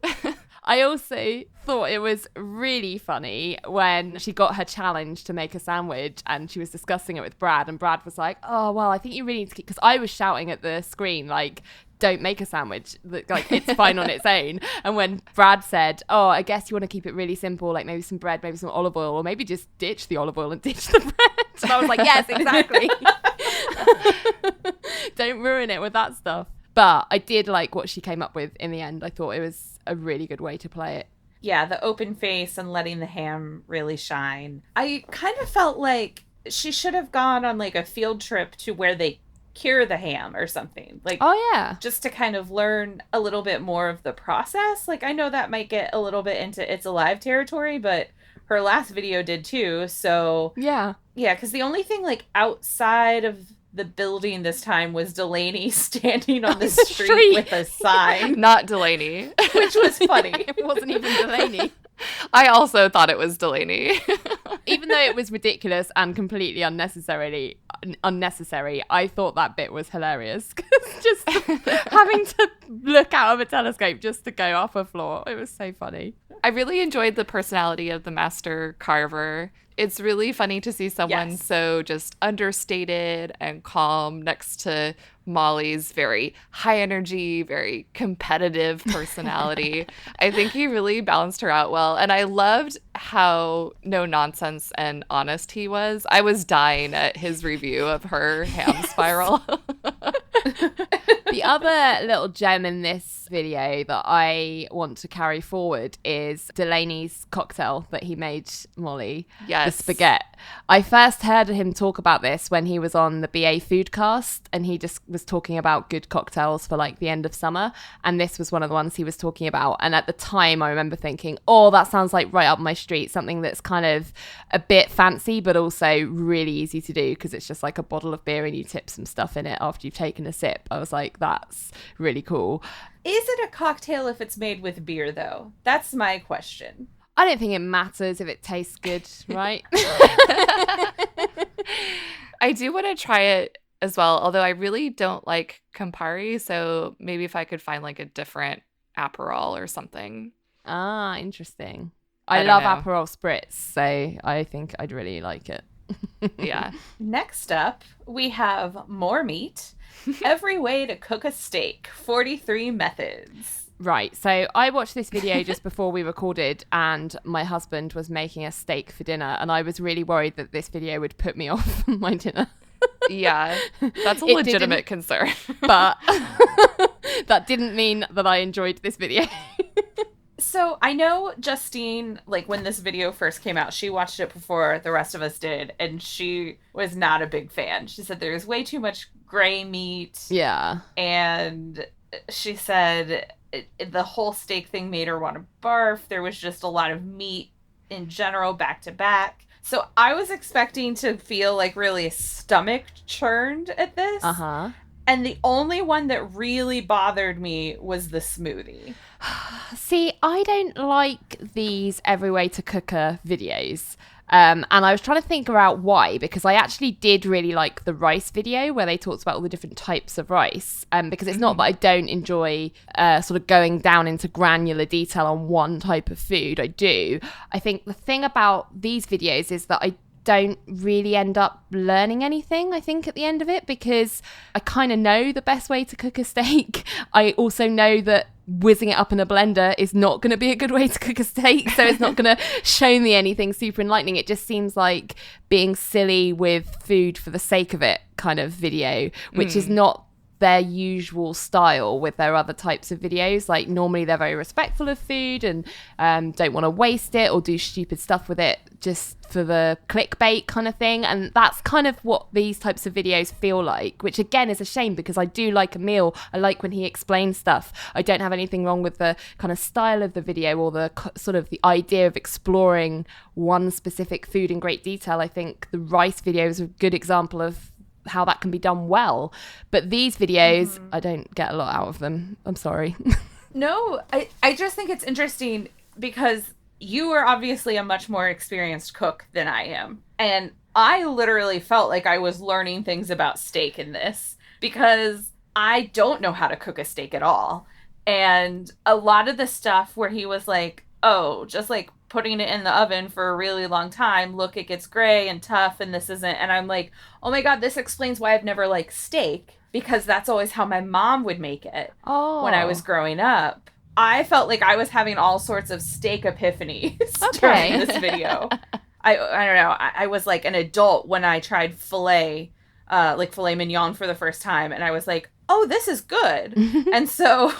I also thought it was really funny when she got her challenge to make a sandwich and she was discussing it with Brad, and Brad was like, oh, well, I think you really need to keep, because I was shouting at the screen, like, don't make a sandwich, like, it's fine on its own. And when Brad said, oh, I guess you want to keep it really simple, like maybe some bread, maybe some olive oil, or maybe just ditch the olive oil and ditch the bread. And I was like, yes, exactly. Don't ruin it with that stuff. But I did like what she came up with in the end. I thought it was a really good way to play it. Yeah, the open face and letting the ham really shine. I kind of felt like she should have gone on like a field trip to where they cure the ham or something. Like, oh yeah, just to kind of learn a little bit more of the process. Like, I know that might get a little bit into It's Alive territory, but her last video did too. So yeah, because the only thing like outside of the building this time was Delaney standing on the street with a sign. Not Delaney. Which was funny. It wasn't even Delaney. I also thought it was Delaney. Even though it was ridiculous and completely unnecessary, I thought that bit was hilarious. Just having to look out of a telescope just to go up a floor. It was so funny. I really enjoyed the personality of the master carver. It's really funny to see someone so just understated and calm next to Molly's very high energy, very competitive personality. I think he really balanced her out well. And I loved how no nonsense and honest he was. I was dying at his review of her ham spiral. The other little gem in this video that I want to carry forward is Delaney's cocktail that he made Molly. Yes. The spaghetti. I first heard him talk about this when he was on the BA Foodcast, and he just was talking about good cocktails for like the end of summer. And this was one of the ones he was talking about. And at the time, I remember thinking, oh, that sounds like right up my street. Something that's kind of a bit fancy, but also really easy to do because it's just like a bottle of beer and you tip some stuff in it after you've taken a sip. I was like, that's really cool. Is it a cocktail if it's made with beer, though? That's my question. I don't think it matters if it tastes good, right? I do want to try it as well, although I really don't like Campari, so maybe if I could find like a different Aperol or something. Ah, interesting. I love Aperol Spritz, so I think I'd really like it. Yeah. Next up, we have more meat. Every way to cook a steak, 43 methods. Right, so I watched this video just before we recorded, and my husband was making a steak for dinner, and I was really worried that this video would put me off my dinner. Yeah, that's a legitimate concern. But that didn't mean that I enjoyed this video. So I know Justine, like when this video first came out, she watched it before the rest of us did, and she was not a big fan. She said there's way too much gray meat. Yeah. And she said the whole steak thing made her want to barf. There was just a lot of meat in general back to back. So I was expecting to feel like really stomach churned at this. Uh-huh. And the only one that really bothered me was the smoothie. See, I don't like these every way to cooker videos. And I was trying to think about why, because I actually did really like the rice video where they talked about all the different types of rice. Because it's not that I don't enjoy sort of going down into granular detail on one type of food. I do. I think the thing about these videos is that I don't really end up learning anything, I think, at the end of it, because I kind of know the best way to cook a steak. I also know that whizzing it up in a blender is not going to be a good way to cook a steak, so it's not going to show me anything super enlightening. It just seems like being silly with food for the sake of it kind of video, which is not their usual style with their other types of videos. Like, normally they're very respectful of food and don't want to waste it or do stupid stuff with it just for the clickbait kind of thing. And that's kind of what these types of videos feel like, which again is a shame, because I do like Emil. I like when he explains stuff. I don't have anything wrong with the kind of style of the video or the sort of the idea of exploring one specific food in great detail. I think the rice video is a good example of how that can be done well, but these videos I don't get a lot out of them. I'm sorry. No, I just think it's interesting because you are obviously a much more experienced cook than I am, and I literally felt like I was learning things about steak in this because I don't know how to cook a steak at all. And a lot of the stuff where he was like, oh, just like putting it in the oven for a really long time, look, it gets gray and tough and this isn't, and I'm like, oh my god, this explains why I've never liked steak, because that's always how my mom would make it when I was growing up. I felt like I was having all sorts of steak epiphanies during this video. I don't know, I was like an adult when I tried filet mignon for the first time, and I was like, oh, this is good. And so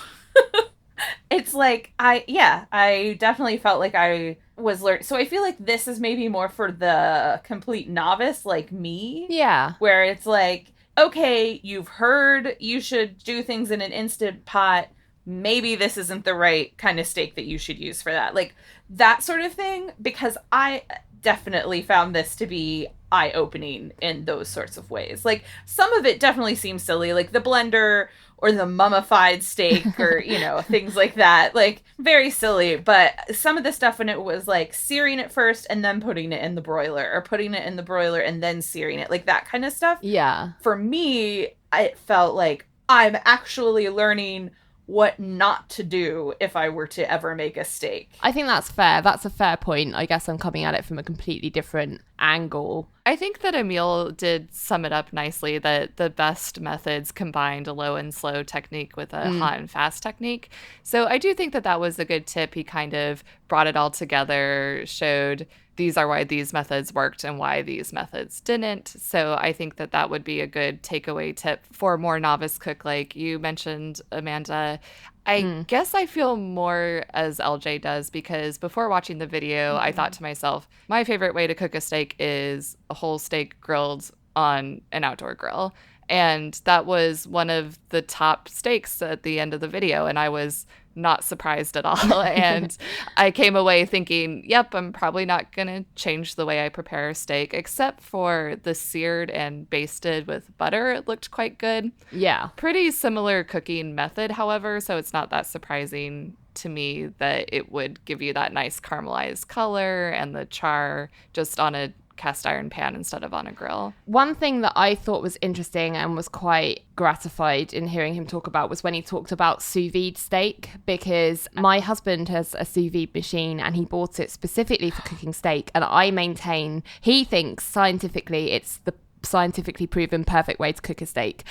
it's like, I definitely felt like I was learning. So I feel like this is maybe more for the complete novice like me. Yeah. Where it's like, okay, you've heard you should do things in an Instant Pot. Maybe this isn't the right kind of steak that you should use for that. Like, that sort of thing. Because I definitely found this to be eye-opening in those sorts of ways. Like, some of it definitely seems silly, like the blender or the mummified steak or, you know, things like that. Like, very silly. But some of the stuff when it was like searing it first and then putting it in the broiler, or putting it in the broiler and then searing it, like that kind of stuff. Yeah. For me, it felt like I'm actually learning what not to do if I were to ever make a steak. I think that's fair. That's a fair point. I guess I'm coming at it from a completely different angle. I think that Emil did sum it up nicely, that the best methods combined a low and slow technique with a hot and fast technique. So I do think that that was a good tip. He kind of brought it all together, showed these are why these methods worked and why these methods didn't. So I think that that would be a good takeaway tip for a more novice cook like you mentioned, Amanda. I guess I feel more as LJ does, because before watching the video, I thought to myself, my favorite way to cook a steak is a whole steak grilled on an outdoor grill. And that was one of the top steaks at the end of the video. And I was not surprised at all. And I came away thinking, yep, I'm probably not going to change the way I prepare a steak, except for the seared and basted with butter. It looked quite good. Yeah. Pretty similar cooking method, however, so it's not that surprising to me that it would give you that nice caramelized color and the char just on a cast iron pan instead of on a grill. One thing that I thought was interesting and was quite gratified in hearing him talk about was when he talked about sous vide steak, because my husband has a sous vide machine and he bought it specifically for cooking steak, and I maintain he thinks scientifically it's the scientifically proven perfect way to cook a steak,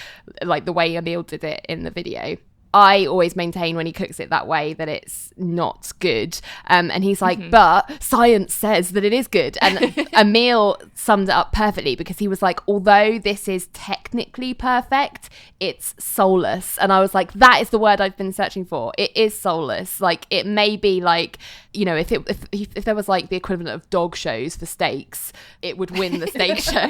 like the way Emil did it in the video. I always maintain when he cooks it that way that it's not good. And he's like, but science says that it is good. And Emil summed it up perfectly, because he was like, although this is technically perfect, it's soulless. And I was like, that is the word I've been searching for. It is soulless. Like, it may be like, you know, if there was like the equivalent of dog shows for steaks, it would win the steak show.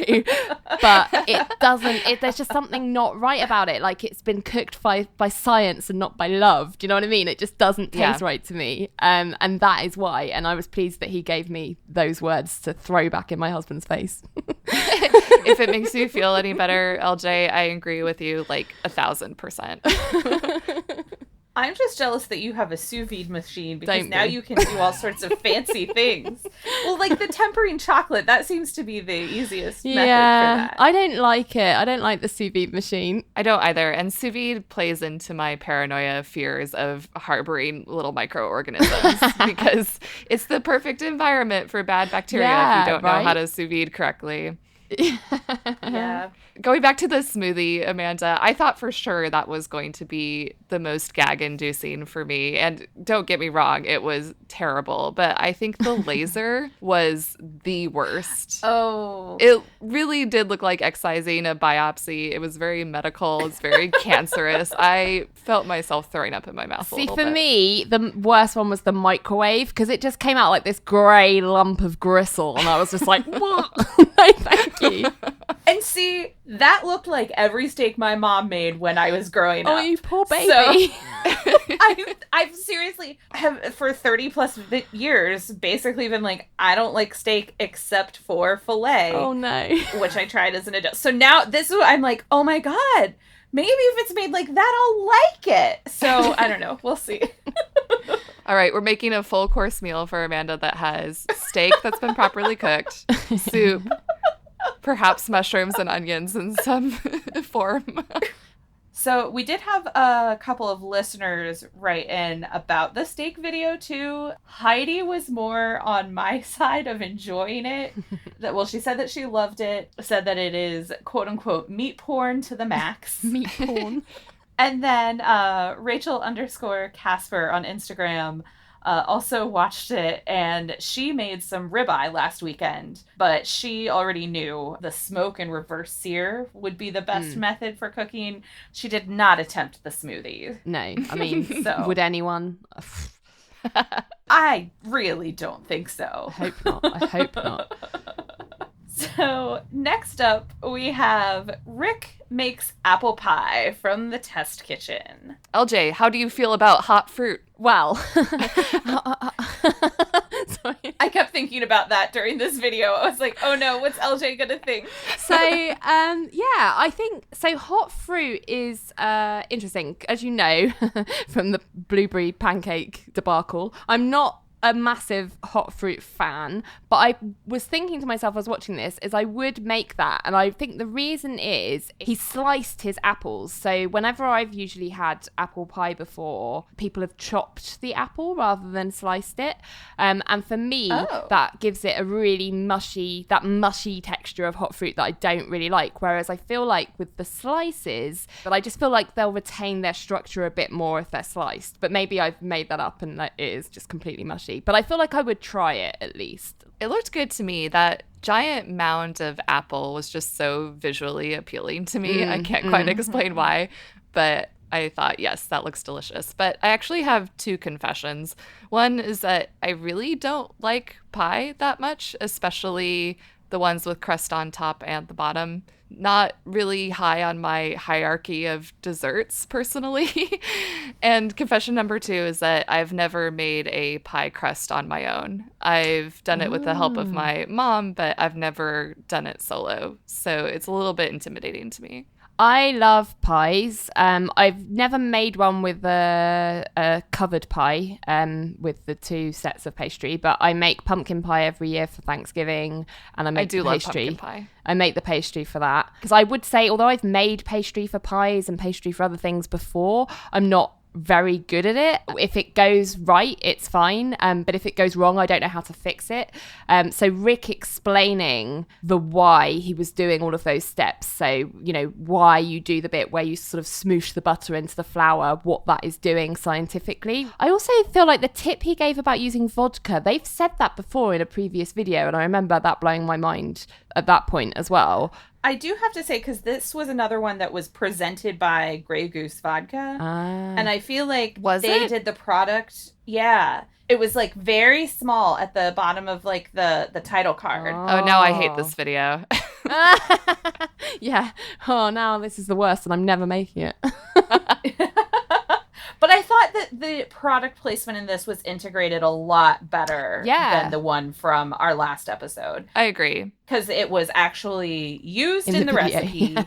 But it doesn't. There's just something not right about it. Like, it's been cooked by science and not by love. Do you know what I mean? It just doesn't taste right to me. And that is why. And I was pleased that he gave me those words to throw back in my husband's face. If it makes you feel any better, LJ, I agree with you like 1,000%. I'm just jealous that you have a sous vide machine because Don't now be. you can do all sorts of fancy things. Well, like the tempering chocolate, that seems to be the easiest method for that. I don't like it. I don't like the sous vide machine. I don't either. And sous vide plays into my paranoia fears of harboring little microorganisms because it's the perfect environment for bad bacteria if you don't know how to sous vide correctly. Yeah. Going back to the smoothie, Amanda, I thought for sure that was going to be the most gag-inducing for me. And don't get me wrong, it was terrible. But I think the laser was the worst. Oh. It really did look like excising a biopsy. It was very medical. It's very cancerous. I felt myself throwing up in my mouth a See, little for bit. me, the worst one was the microwave because it just came out like this grey lump of gristle. And I was just like, what? No, thank you. And see, that looked like every steak my mom made when I was growing up. Oh, you poor baby. So, I've seriously have for 30 plus years basically been like, I don't like steak except for filet, Oh, no. which I tried as an adult. So now this is I'm like, oh my God, maybe if it's made like that, I'll like it. So I don't know. We'll see. All right, we're making a full course meal for Amanda that has steak that's been properly cooked, soup, perhaps mushrooms and onions in some form. So we did have a couple of listeners write in about the steak video too. Heidi was more on my side of enjoying it. She said that she loved it, said that it is quote unquote meat porn to the max. Meat porn. And then Rachel_Casper on Instagram also watched it, and she made some ribeye last weekend, but she already knew the smoke and reverse sear would be the best method for cooking. She did not attempt the smoothie. No, I mean, So- would anyone? I really don't think so. I hope not. I hope not. So next up, we have Rick makes apple pie from the test kitchen. LJ, how do you feel about hot fruit? Well, sorry. I kept thinking about that during this video. I was like, oh no, what's LJ gonna think? So, I think so. Hot fruit is interesting, as you know, from the blueberry pancake debacle. I'm not a massive hot fruit fan, but I was thinking to myself, I was watching this, is I would make that. And I think the reason is he sliced his apples. So whenever I've usually had apple pie before, people have chopped the apple rather than sliced it. And for me, that gives it a really mushy texture of hot fruit that I don't really like. Whereas I feel like with the slices, but I just feel like they'll retain their structure a bit more if they're sliced. But maybe I've made that up and that it is just completely mushy. But I feel like I would try it at least. It looked good to me. That giant mound of apple was just so visually appealing to me. I can't quite explain why, but I thought, yes, that looks delicious. But I actually have two confessions. One is that I really don't like pie that much, especially the ones with crust on top and the bottom. Not really high on my hierarchy of desserts, personally. And confession number two is that I've never made a pie crust on my own. I've done it with the help of my mom, but I've never done it solo. So it's a little bit intimidating to me. I love pies. I've never made one with a covered pie with the two sets of pastry, but I make pumpkin pie every year for Thanksgiving, and I make do the love pastry. pumpkin pie. I make the pastry for that because I would say, although I've made pastry for pies and pastry for other things before, I'm not very good at it. If it goes right, it's fine, but if it goes wrong, I don't know how to fix it. So Rick explaining the why he was doing all of those steps, so why you do the bit where you sort of smoosh the butter into the flour, what that is doing scientifically. I also feel like the tip he gave about using vodka, they've said that before in a previous video, and I remember that blowing my mind at that point as well. I do have to say, because this was another one that was presented by Grey Goose Vodka. And I feel like they did the product. Yeah. It was like very small at the bottom of like the title card. Oh, now I hate this video. Yeah. Oh, now this is the worst and I'm never making it. But I thought that the product placement in this was integrated a lot better than the one from our last episode. I agree. Because it was actually used in the video, recipe. yeah.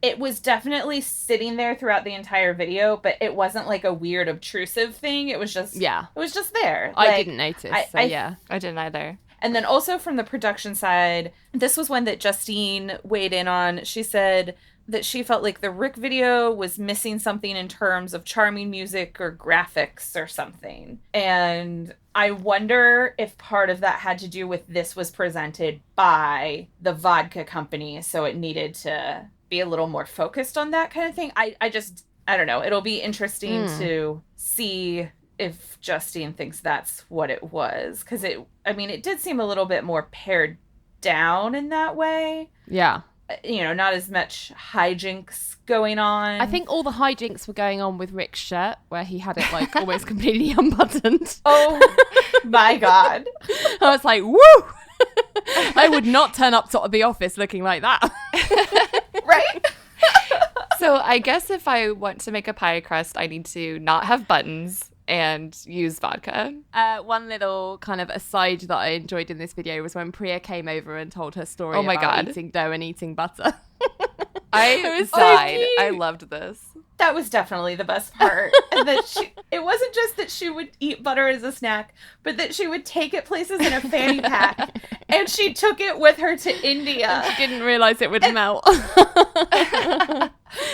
it was definitely sitting there throughout the entire video, but it wasn't like a weird obtrusive thing. It was just there. I didn't notice. I didn't either. And then also from the production side, this was one that Justine weighed in on. She said that she felt like the Rick video was missing something in terms of charming music or graphics or something. And I wonder if part of that had to do with this was presented by the vodka company, so it needed to be a little more focused on that kind of thing. I don't know. It'll be interesting to see if Justine thinks that's what it was. Because it did seem a little bit more pared down in that way. Yeah. You know, not as much hijinks going on. I think all the hijinks were going on with Rick's shirt, where he had it like almost completely unbuttoned. Oh my God. I was like, woo! I would not turn up to the office looking like that. Right? So I guess if I want to make a pie crust, I need to not have buttons and use vodka. One little kind of aside that I enjoyed in this video was when Priya came over and told her story about eating dough and eating butter. I died. I loved this. That was definitely the best part. And that it wasn't just that she would eat butter as a snack, but that she would take it places in a fanny pack. And she took it with her to India. And she didn't realize it would melt.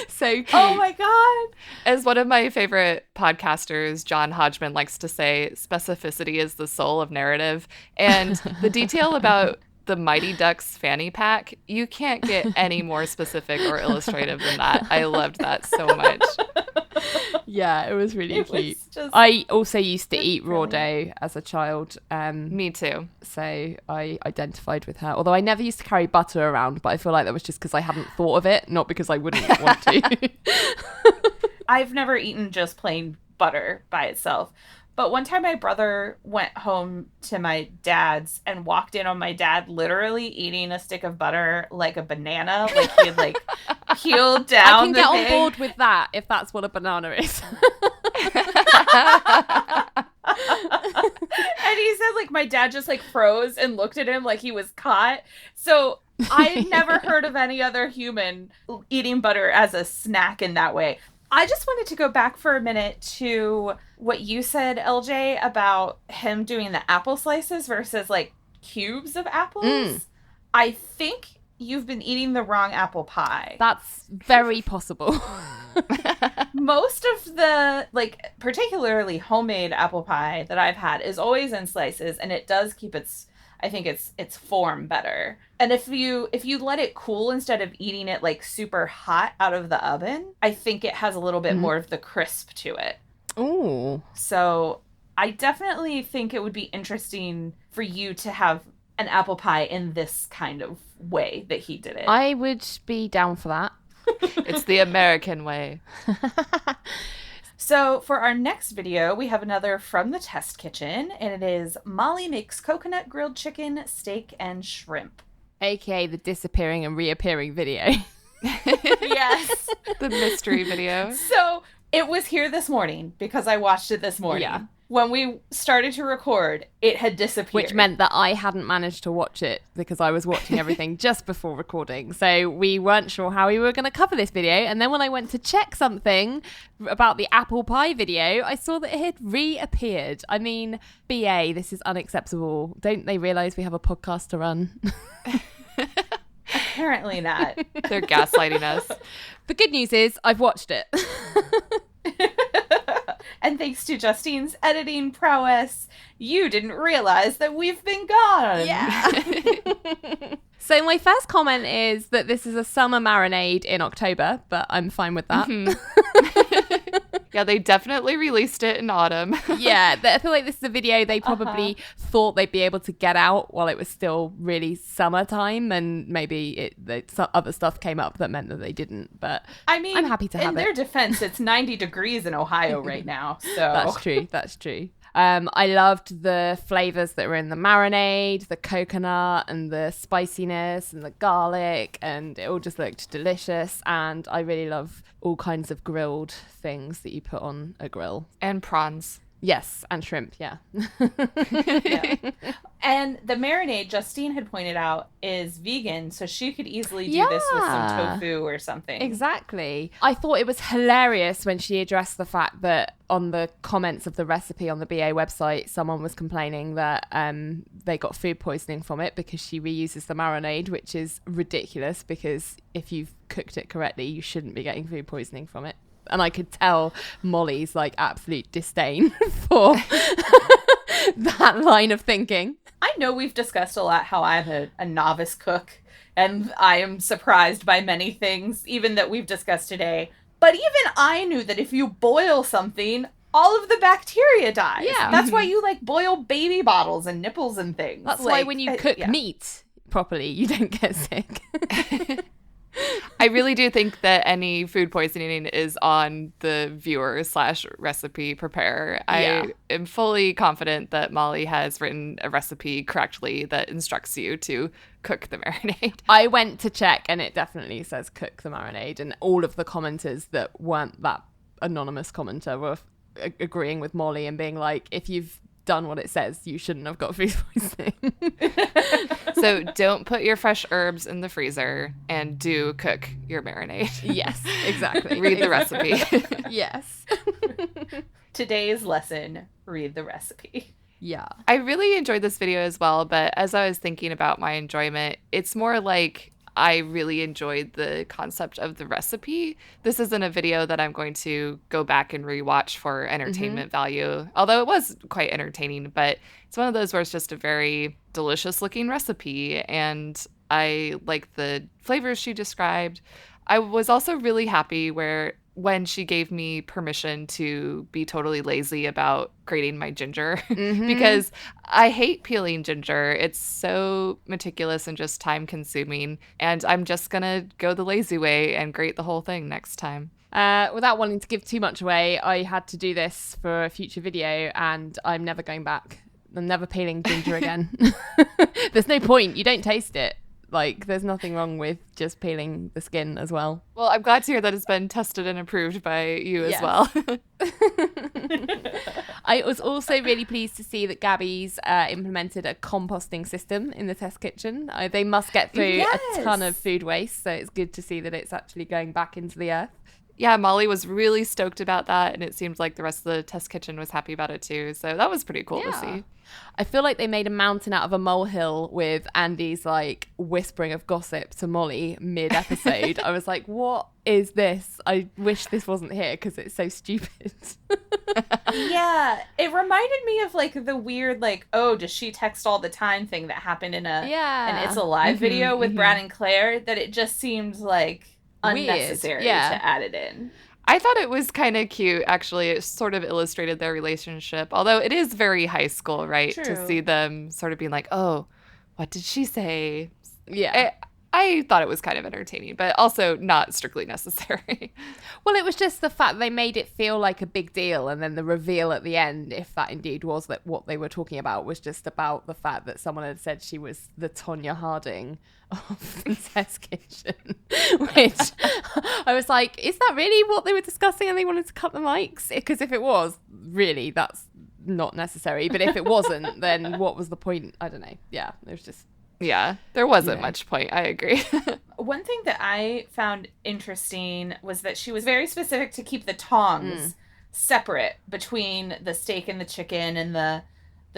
So cute. Oh my God. As one of my favorite podcasters, John Hodgman, likes to say, specificity is the soul of narrative. And the detail about the Mighty Ducks fanny pack, you can't get any more specific or illustrative than that. I loved that so much. Yeah, it was really cute. I also used to eat raw dough as a child. Me too. So I identified with her. Although I never used to carry butter around, but I feel like that was just because I hadn't thought of it, not because I wouldn't want to. I've never eaten just plain butter by itself. But one time my brother went home to my dad's and walked in on my dad literally eating a stick of butter like a banana. Like he had like peeled down I can the get thing. on board with that if that's what a banana is. And he said like my dad just like froze and looked at him like he was caught. So I never heard of any other human eating butter as a snack in that way. I just wanted to go back for a minute to what you said, LJ, about him doing the apple slices versus like cubes of apples. I think you've been eating the wrong apple pie. That's very possible. Most of the, like, particularly homemade apple pie that I've had is always in slices, and it does keep its form better. And if you let it cool instead of eating it like super hot out of the oven, I think it has a little bit more of the crisp to it. Ooh. So I definitely think it would be interesting for you to have an apple pie in this kind of way that he did it. I would be down for that. It's the American way. So for our next video, we have another from the test kitchen, and it is Molly makes coconut grilled chicken, steak, and shrimp. AKA the disappearing and reappearing video. Yes. The mystery video. So it was here this morning because I watched it this morning. Yeah. When we started to record, it had disappeared. Which meant that I hadn't managed to watch it because I was watching everything just before recording. So we weren't sure how we were going to cover this video. And then when I went to check something about the apple pie video, I saw that it had reappeared. I mean, BA, this is unacceptable. Don't they realise we have a podcast to run? Apparently not. They're gaslighting us. The good news is I've watched it. And thanks to Justine's editing prowess, you didn't realize that we've been gone. Yeah. So my first comment is that this is a summer marinade in October, but I'm fine with that. Mm-hmm. Yeah, they definitely released it in autumn. Yeah, I feel like this is a video they probably thought they'd be able to get out while it was still really summertime, and maybe some other stuff came up that meant that they didn't. But I mean, I'm happy to have in their defense, it's 90 degrees in Ohio right now. So That's true. I loved the flavors that were in the marinade, the coconut and the spiciness and the garlic, and it all just looked delicious. And I really love all kinds of grilled things that you put on a grill. And prawns. Yes, and shrimp, yeah. Yeah. And the marinade, Justine had pointed out, is vegan, so she could easily do this with some tofu or something. Exactly. I thought it was hilarious when she addressed the fact that on the comments of the recipe on the BA website, someone was complaining that they got food poisoning from it because she reuses the marinade, which is ridiculous because if you've cooked it correctly, you shouldn't be getting food poisoning from it. And I could tell Molly's like absolute disdain for that line of thinking. I know we've discussed a lot how I'm a novice cook and I am surprised by many things, even that we've discussed today. But even I knew that if you boil something, all of the bacteria dies. Yeah. That's why you like boil baby bottles and nipples and things. That's why when you cook meat properly, you don't get sick. I really do think that any food poisoning is on the viewer / recipe preparer. Yeah. I am fully confident that Molly has written a recipe correctly that instructs you to cook the marinade. I went to check and it definitely says cook the marinade, and all of the commenters that weren't that anonymous commenter were agreeing with Molly and being like, if you've done what it says, you shouldn't have got food poisoning. So don't put your fresh herbs in the freezer and do cook your marinade. Yes, exactly. Read the recipe. Yes. Today's lesson, read the recipe. Yeah. I really enjoyed this video as well, but as I was thinking about my enjoyment, it's more like I really enjoyed the concept of the recipe. This isn't a video that I'm going to go back and rewatch for entertainment value, although it was quite entertaining, but it's one of those where it's just a very delicious looking recipe, and I like the flavors she described. I was also really happy when she gave me permission to be totally lazy about grating my ginger because I hate peeling ginger. It's so meticulous and just time consuming. And I'm just going to go the lazy way and grate the whole thing next time. Without wanting to give too much away, I had to do this for a future video and I'm never going back. I'm never peeling ginger again. There's no point. You don't taste it. Like, there's nothing wrong with just peeling the skin as well. Well, I'm glad to hear that it's been tested and approved by you as well. I was also really pleased to see that Gabby's implemented a composting system in the test kitchen. They must get through a ton of food waste, so it's good to see that it's actually going back into the earth. Yeah, Molly was really stoked about that, and it seemed like the rest of the test kitchen was happy about it too. So that was pretty cool to see. I feel like they made a mountain out of a molehill with Andy's like whispering of gossip to Molly mid-episode. I was like, what is this? I wish this wasn't here because it's so stupid. Yeah, it reminded me of like the weird like, oh, does she text all the time thing that happened in an It's Alive video with Brad and Claire, that it just seemed like unnecessary to add it in. I thought it was kind of cute, actually. It sort of illustrated their relationship, although it is very high school, right? True. To see them sort of being like, oh, what did she say? Yeah. I thought it was kind of entertaining, but also not strictly necessary. Well, it was just the fact they made it feel like a big deal, and then the reveal at the end, if that indeed was that what they were talking about, was just about the fact that someone had said she was the Tonya Harding of the test kitchen, which I was like, is that really what they were discussing and they wanted to cut the mics? Because if it was, really, that's not necessary. But if it wasn't, then what was the point? I don't know. Yeah, it was just... Yeah, there wasn't much point. I agree. One thing that I found interesting was that she was very specific to keep the tongs separate between the steak and the chicken and the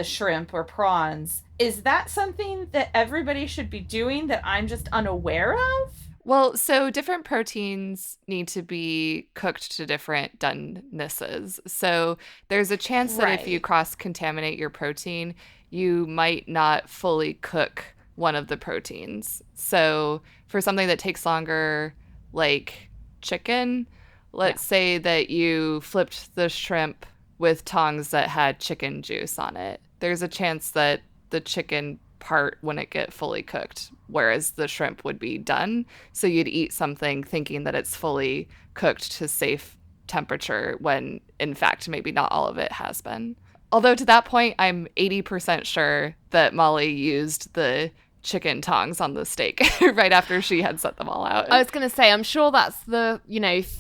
shrimp or prawns. Is that something that everybody should be doing that I'm just unaware of? Well, so different proteins need to be cooked to different donenesses. So there's a chance that if you cross-contaminate your protein, you might not fully cook one of the proteins. So for something that takes longer, like chicken, let's say that you flipped the shrimp with tongs that had chicken juice on it. There's a chance that the chicken part wouldn't get fully cooked, whereas the shrimp would be done. So you'd eat something thinking that it's fully cooked to safe temperature when, in fact, maybe not all of it has been. Although to that point, I'm 80% sure that Molly used the chicken tongs on the steak right after she had set them all out. I was going to say, I'm sure that's the,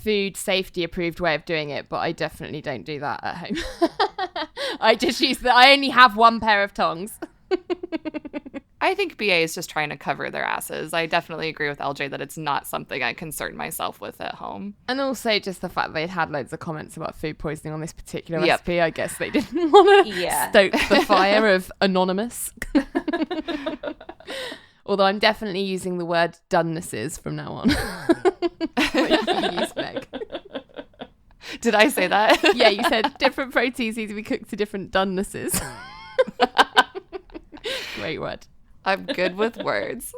food safety approved way of doing it, but I definitely don't do that at home. I only have one pair of tongs. I think BA is just trying to cover their asses. I definitely agree with LJ that it's not something I concern myself with at home. And also just the fact they'd had loads of comments about food poisoning on this particular recipe. I guess they didn't want to stoke the fire of anonymous. Although I'm definitely using the word donenesses from now on. You use, Meg. Did I say that? Yeah, you said different proteins need to be cooked to different donenesses. Great word. I'm good with words.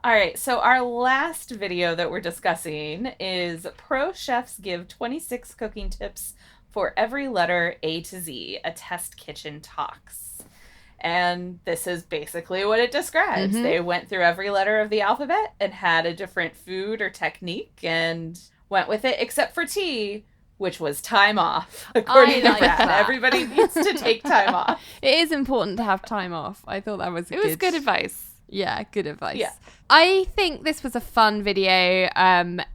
All right, so our last video that we're discussing is Pro Chefs Give 26 Cooking Tips for Every Letter A to Z, a Test Kitchen Talks. And this is basically what it describes. They went through every letter of the alphabet and had a different food or technique and went with it, except for T, which was time off, according to Brad. Everybody needs to take time off. It is important to have time off. I thought that was good advice. Yeah, good advice. Yeah. I think this was a fun video.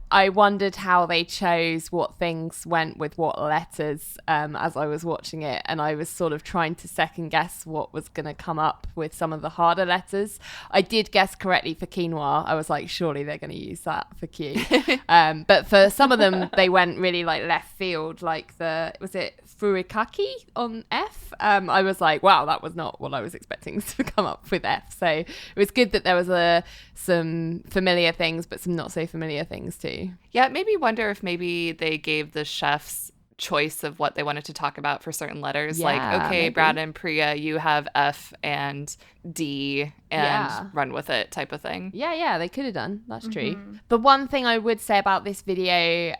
I wondered how they chose what things went with what letters as I was watching it. And I was sort of trying to second guess what was going to come up with some of the harder letters. I did guess correctly for quinoa. I was like, surely they're going to use that for Q. But for some of them, they went really like left field, like was it furikake on F? I was like, wow, that was not what I was expecting to come up with F. So it was good that there was some familiar things, but some not so familiar things too. Yeah, it made me wonder if maybe they gave the chefs choice of what they wanted to talk about for certain letters. Like, okay, maybe. Brad and Priya, you have F and D and run with it type of thing. Yeah, they could have done. That's true. The one thing I would say about this video,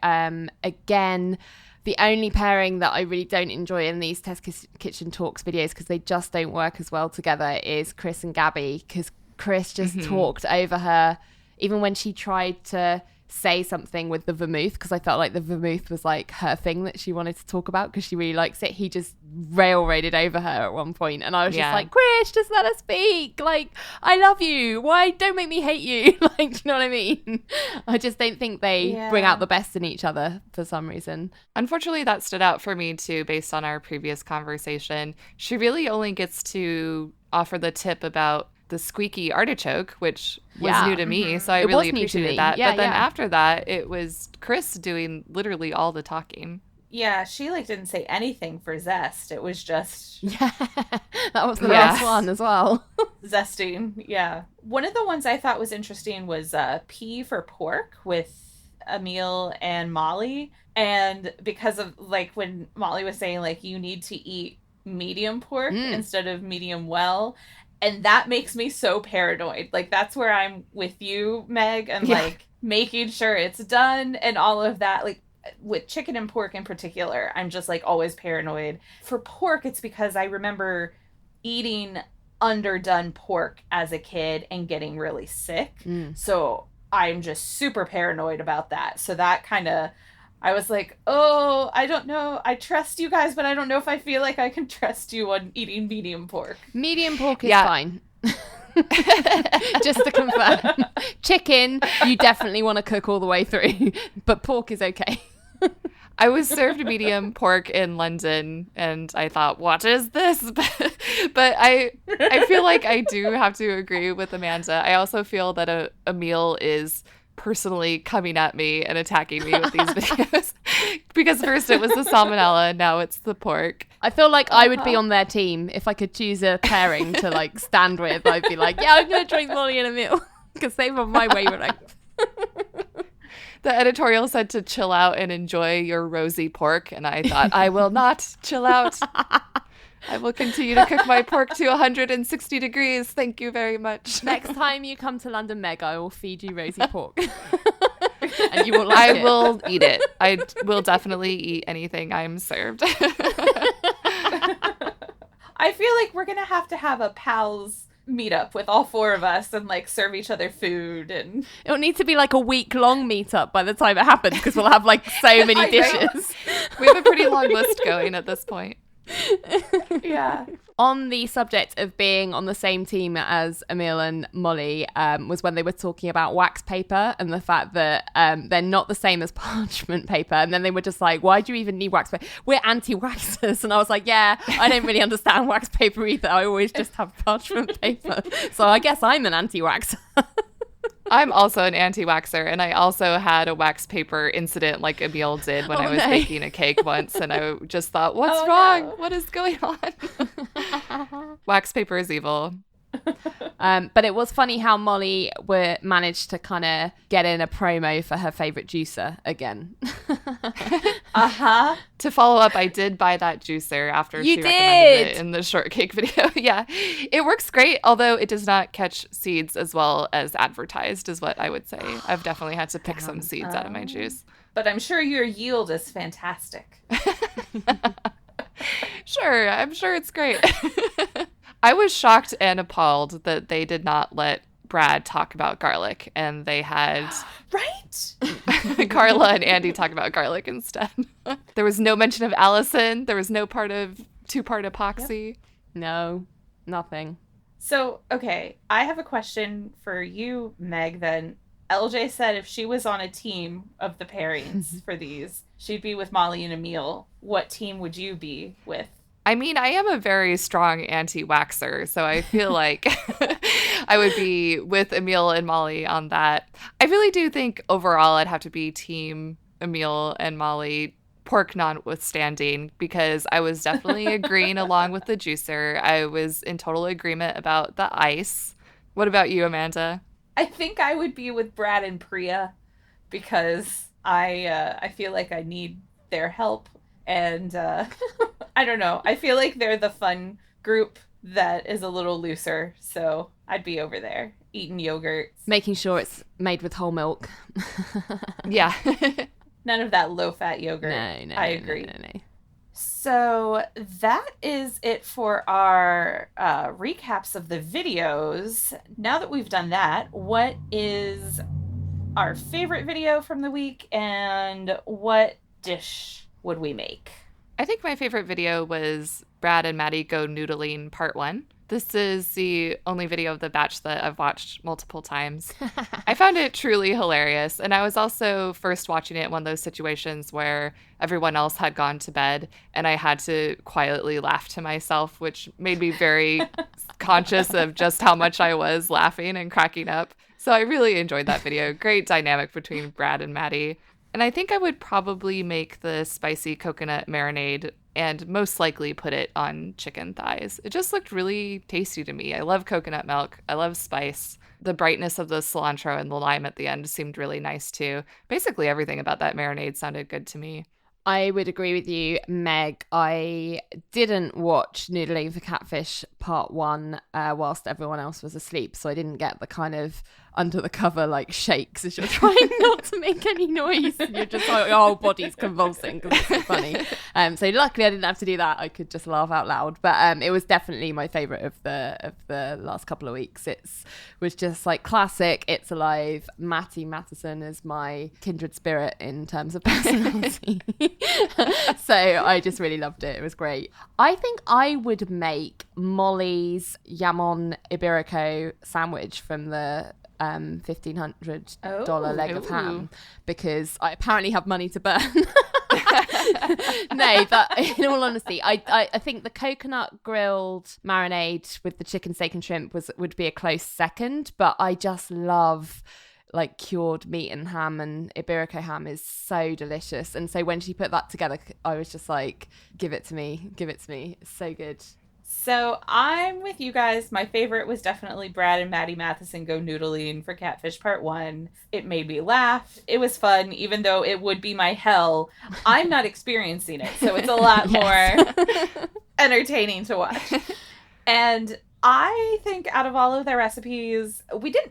again, the only pairing that I really don't enjoy in these Test Kitchen Talks videos, because they just don't work as well together, is Chris and Gabby, because Chris just talked over her, even when she tried to say something with the vermouth, because I felt like the vermouth was like her thing that she wanted to talk about because she really likes it. He just railroaded over her at one point, and I was just like, Chris, just let her speak. Like, I love you. Why don't make me hate you? Like, do you know what I mean? I just don't think they bring out the best in each other for some reason. Unfortunately, that stood out for me too, based on our previous conversation. She really only gets to offer the tip about the squeaky artichoke, which was new to me, so I really appreciated that. But then after that, it was Chris doing literally all the talking. Yeah, she like didn't say anything for zest. It was just that was the last one as well. Zesting. Yeah. One of the ones I thought was interesting was P for pork with Emil and Molly, and because of like when Molly was saying like you need to eat medium pork instead of medium well. And that makes me so paranoid. Like, that's where I'm with you, Meg, and, like, making sure it's done and all of that. Like, with chicken and pork in particular, I'm just, like, always paranoid. For pork, it's because I remember eating underdone pork as a kid and getting really sick. So I'm just super paranoid about that. So that kind of... I was like, oh, I don't know. I trust you guys, but I don't know if I feel like I can trust you on eating medium pork. Medium pork is fine. Just to confirm. Chicken, you definitely want to cook all the way through, but pork is okay. I was served medium pork in London, and I thought, what is this? But I feel like I do have to agree with Amanda. I also feel that a meal is personally coming at me and attacking me with these videos because first it was the salmonella, now it's the pork. I feel like I would be on their team if I could choose a pairing to like stand with. I'd be like, yeah, I'm gonna join Molly and Emil because they were my wavelength. The editorial said to chill out and enjoy your rosy pork, and I thought, I will not chill out. I will continue to cook my pork to 160 degrees. Thank you very much. Next time you come to London, Meg, I will feed you rosy pork. And you will like it. I will eat it. I will definitely eat anything I'm served. I feel like we're going to have a pals meetup with all four of us and like serve each other food, and it'll need to be like a week-long meetup by the time it happens because we'll have like so many dishes. We have a pretty long list going at this point. Yeah. On the subject of being on the same team as Emil and Molly, was when they were talking about wax paper and the fact that they're not the same as parchment paper. And then they were just like, why do you even need wax paper? We're anti-waxers. And I was like, yeah, I don't really understand wax paper either. I always just have parchment paper. So I guess I'm an anti-waxer. I'm also an anti-waxer, and I also had a wax paper incident like Emil did when I was baking a cake once, and I just thought, what's wrong? No. What is going on? Wax paper is evil. But it was funny how Molly managed to kind of get in a promo for her favorite juicer again. To follow up, I did buy that juicer after she recommended it in the shortcake video. Yeah, it works great, although it does not catch seeds as well as advertised, is what I would say. I've definitely had to pick some seeds out of my juice. But I'm sure your yield is fantastic. Sure, I'm sure it's great. I was shocked and appalled that they did not let Brad talk about garlic, and they had right Carla and Andy talk about garlic instead. There was no mention of Allison. There was no part of two-part epoxy. Yep. No, nothing. So, okay, I have a question for you, Meg, then. LJ said if she was on a team of the pairings for these, she'd be with Molly and Emil. What team would you be with? I mean, I am a very strong anti-waxer, so I feel like I would be with Emil and Molly on that. I really do think overall I'd have to be team Emil and Molly, pork notwithstanding, because I was definitely agreeing along with the juicer. I was in total agreement about the ice. What about you, Amanda? I think I would be with Brad and Priya because I feel like I need their help. And I don't know. I feel like they're the fun group that is a little looser. So I'd be over there eating yogurt. Making sure it's made with whole milk. Yeah. None of that low-fat yogurt. No. I agree. No. So that is it for our recaps of the videos. Now that we've done that, what is our favorite video from the week and what dish would we make? I think my favorite video was Brad and Matty Go Noodling Part 1. This is the only video of the batch that I've watched multiple times. I found it truly hilarious, and I was also first watching it in one of those situations where everyone else had gone to bed, and I had to quietly laugh to myself, which made me very conscious of just how much I was laughing and cracking up. So I really enjoyed that video. Great dynamic between Brad and Matty. And I think I would probably make the spicy coconut marinade and most likely put it on chicken thighs. It just looked really tasty to me. I love coconut milk. I love spice. The brightness of the cilantro and the lime at the end seemed really nice too. Basically everything about that marinade sounded good to me. I would agree with you, Meg. I didn't watch Noodling for Catfish Part 1 whilst everyone else was asleep, so I didn't get the kind of under the cover like shakes as you're trying not to make any noise. You're just like, your whole body's convulsing because it's so funny. So luckily I didn't have to do that. I could just laugh out loud. But it was definitely my favourite of the last couple of weeks. It was just like classic. It's alive. Matty Matheson is my kindred spirit in terms of personality. So I just really loved it. It was great. I think I would make Molly's Jamon Iberico sandwich from the $1,500 leg of ham because I apparently have money to burn. No, but in all honesty, I think the coconut grilled marinade with the chicken, steak and shrimp would be a close second, but I just love like cured meat and ham, and Iberico ham is so delicious. And so when she put that together, I was just like, give it to me. It's so good. So I'm with you guys. My favorite was definitely Brad and Matty Matheson Go Noodling for Catfish Part 1. It made me laugh. It was fun, even though it would be my hell. I'm not experiencing it, so it's a lot more entertaining to watch. And I think out of all of their recipes,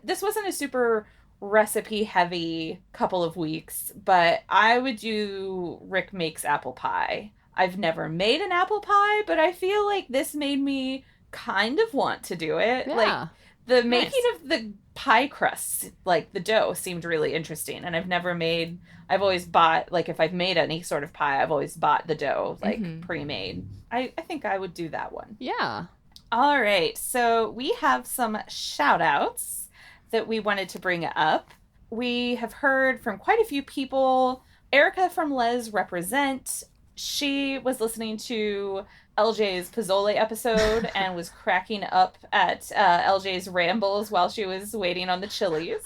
this wasn't a super recipe heavy couple of weeks, but I would do Rick Makes Apple Pie. I've never made an apple pie, but I feel like this made me kind of want to do it. Yeah. Like the making of the pie crusts, like the dough seemed really interesting. And I've always bought, like if I've made any sort of pie, I've always bought the dough like pre-made. I think I would do that one. Yeah. All right, so we have some shout outs that we wanted to bring up. We have heard from quite a few people. Erica from Les Represent, she was listening to LJ's Pozole episode and was cracking up at LJ's rambles while she was waiting on the chilies.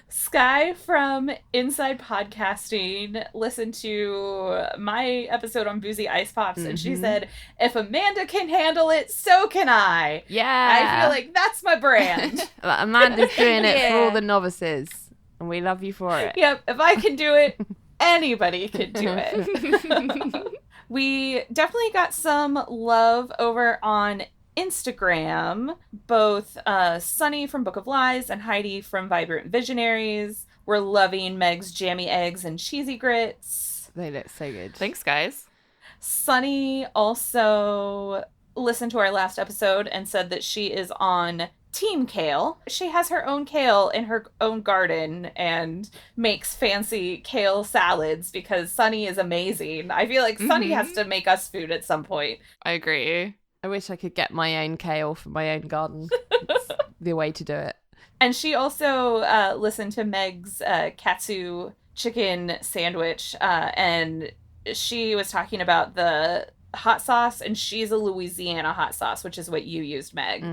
Sky from Inside Podcasting listened to my episode on Boozy Ice Pops, and she said, if Amanda can handle it, so can I. Yeah. I feel like that's my brand. Amanda's doing it for all the novices, and we love you for it. Yep, if I can do it, anybody can do it. We definitely got some love over on Instagram. Both Sunny from Book of Lies and Heidi from Vibrant Visionaries were loving Meg's jammy eggs and cheesy grits. They look so good. Thanks, guys. Sunny also listened to our last episode and said that she is on Team Kale. She has her own kale in her own garden and makes fancy kale salads because Sunny is amazing. I feel like Sunny has to make us food at some point. I agree. I wish I could get my own kale from my own garden. It's the way to do it. And she also listened to Meg's katsu chicken sandwich, and she was talking about the hot sauce, and she's a Louisiana hot sauce, which is what you used, Meg.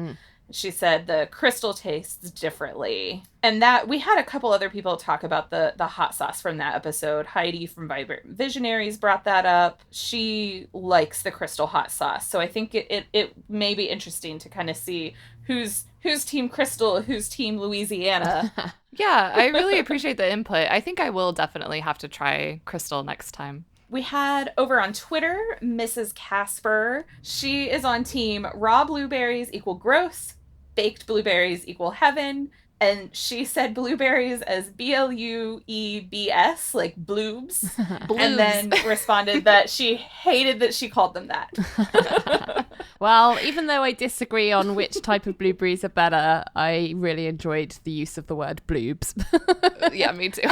She said the crystal tastes differently. And that we had a couple other people talk about the hot sauce from that episode. Heidi from Vibrant Visionaries brought that up. She likes the crystal hot sauce. So I think it may be interesting to kind of see who's Team Crystal, who's Team Louisiana. Yeah, I really appreciate the input. I think I will definitely have to try crystal next time. We had over on Twitter, Mrs. Casper. She is on team raw blueberries equal gross, baked blueberries equal heaven, and she said blueberries as BLUEBS, like bloobs, and then responded that she hated that she called them that. Well, even though I disagree on which type of blueberries are better, I really enjoyed the use of the word bloobs. Yeah, me too.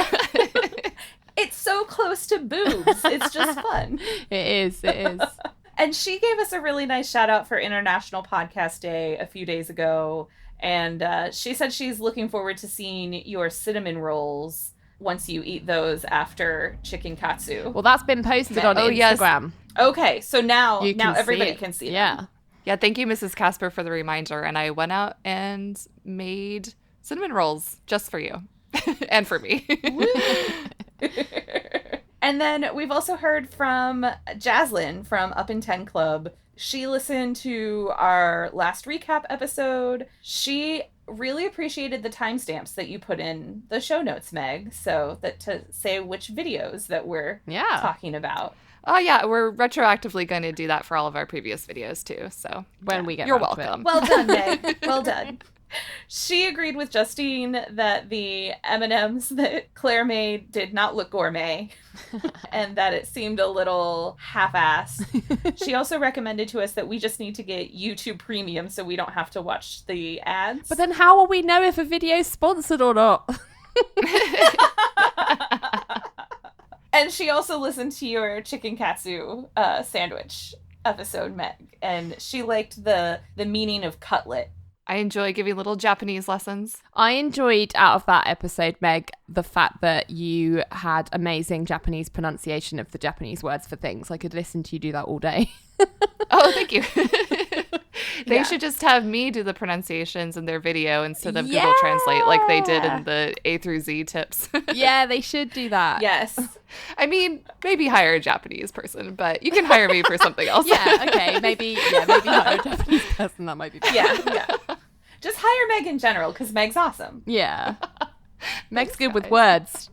It's so close to boobs. It's just fun. It is. And she gave us a really nice shout out for International Podcast Day a few days ago. And she said she's looking forward to seeing your cinnamon rolls once you eat those after chicken katsu. Well, that's been posted on Instagram. Yes. Okay, so now Now everybody can see them. Yeah. Yeah, thank you, Mrs. Casper, for the reminder. And I went out and made cinnamon rolls just for you and for me. And then we've also heard from Jaslyn from Up in 10 Club. She listened to our last recap episode. She really appreciated the timestamps that you put in the show notes, Meg, so that to say which videos that we're talking about. Oh, yeah, we're retroactively going to do that for all of our previous videos, too. So when we get you're around to welcome. Well done, Meg. Well done. She agreed with Justine that the M&Ms that Claire made did not look gourmet and that it seemed a little half-assed. She also recommended to us that we just need to get YouTube Premium so we don't have to watch the ads. But then how will we know if a video's sponsored or not? And she also listened to your chicken katsu sandwich episode, Meg, and she liked the meaning of cutlet. I enjoy giving little Japanese lessons. I enjoyed out of that episode, Meg, the fact that you had amazing Japanese pronunciation of the Japanese words for things. I could listen to you do that all day. Oh, thank you. They should just have me do the pronunciations in their video instead of Google Translate like they did in the A through Z tips. Yeah, they should do that. Yes. I mean, maybe hire a Japanese person, but you can hire me for something else. Yeah, okay. Maybe hire a Japanese person. That might be better. Yeah. Just hire Meg in general, because Meg's awesome. Yeah. Meg's good with words.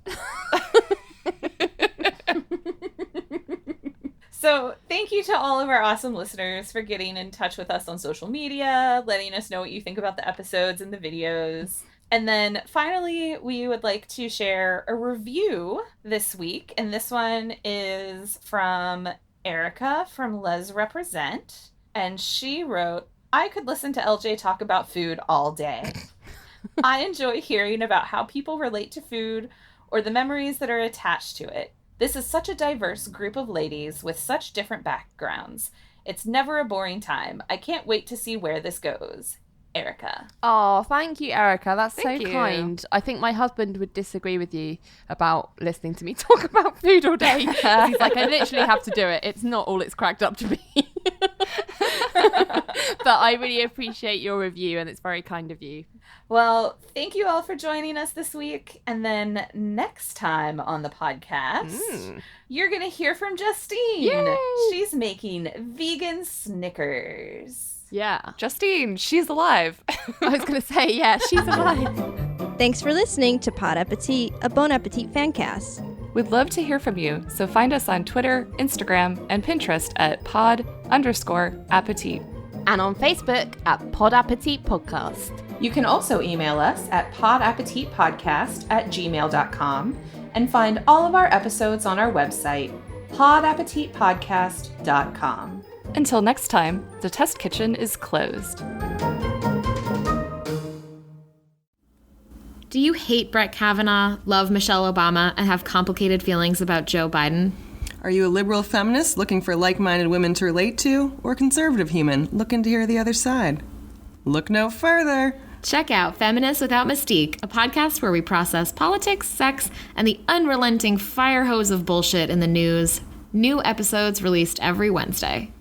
So thank you to all of our awesome listeners for getting in touch with us on social media, letting us know what you think about the episodes and the videos. And then finally, we would like to share a review this week. And this one is from Erica from Les Represent. And she wrote, I could listen to LJ talk about food all day. I enjoy hearing about how people relate to food or the memories that are attached to it. This is such a diverse group of ladies with such different backgrounds. It's never a boring time. I can't wait to see where this goes. Erica. Oh, thank you, Erica. That's Thank so you. kind. I think my husband would disagree with you about listening to me talk about food all day. 'Cause he's like, I literally have to do it. It's not all it's cracked up to be. But I really appreciate your review, and it's very kind of you. Well, thank you all for joining us this week. And then next time on the podcast, you're going to hear from Justine. Yay! She's making vegan Snickers. Yeah. Justine, she's alive. I was going to say, yeah, she's alive. Thanks for listening to Pod Appetit, a Bon Appetit fan cast. We'd love to hear from you, so find us on Twitter, Instagram, and Pinterest at pod_appetit. And on Facebook at Pod Appétit Podcast. You can also email us at podappetitpodcast@gmail.com and find all of our episodes on our website, podappetitpodcast.com. Until next time, the test kitchen is closed. Do you hate Brett Kavanaugh, love Michelle Obama, and have complicated feelings about Joe Biden? Are you a liberal feminist looking for like-minded women to relate to, or conservative human looking to hear the other side? Look no further. Check out Feminists Without Mystique, a podcast where we process politics, sex, and the unrelenting fire hose of bullshit in the news. New episodes released every Wednesday.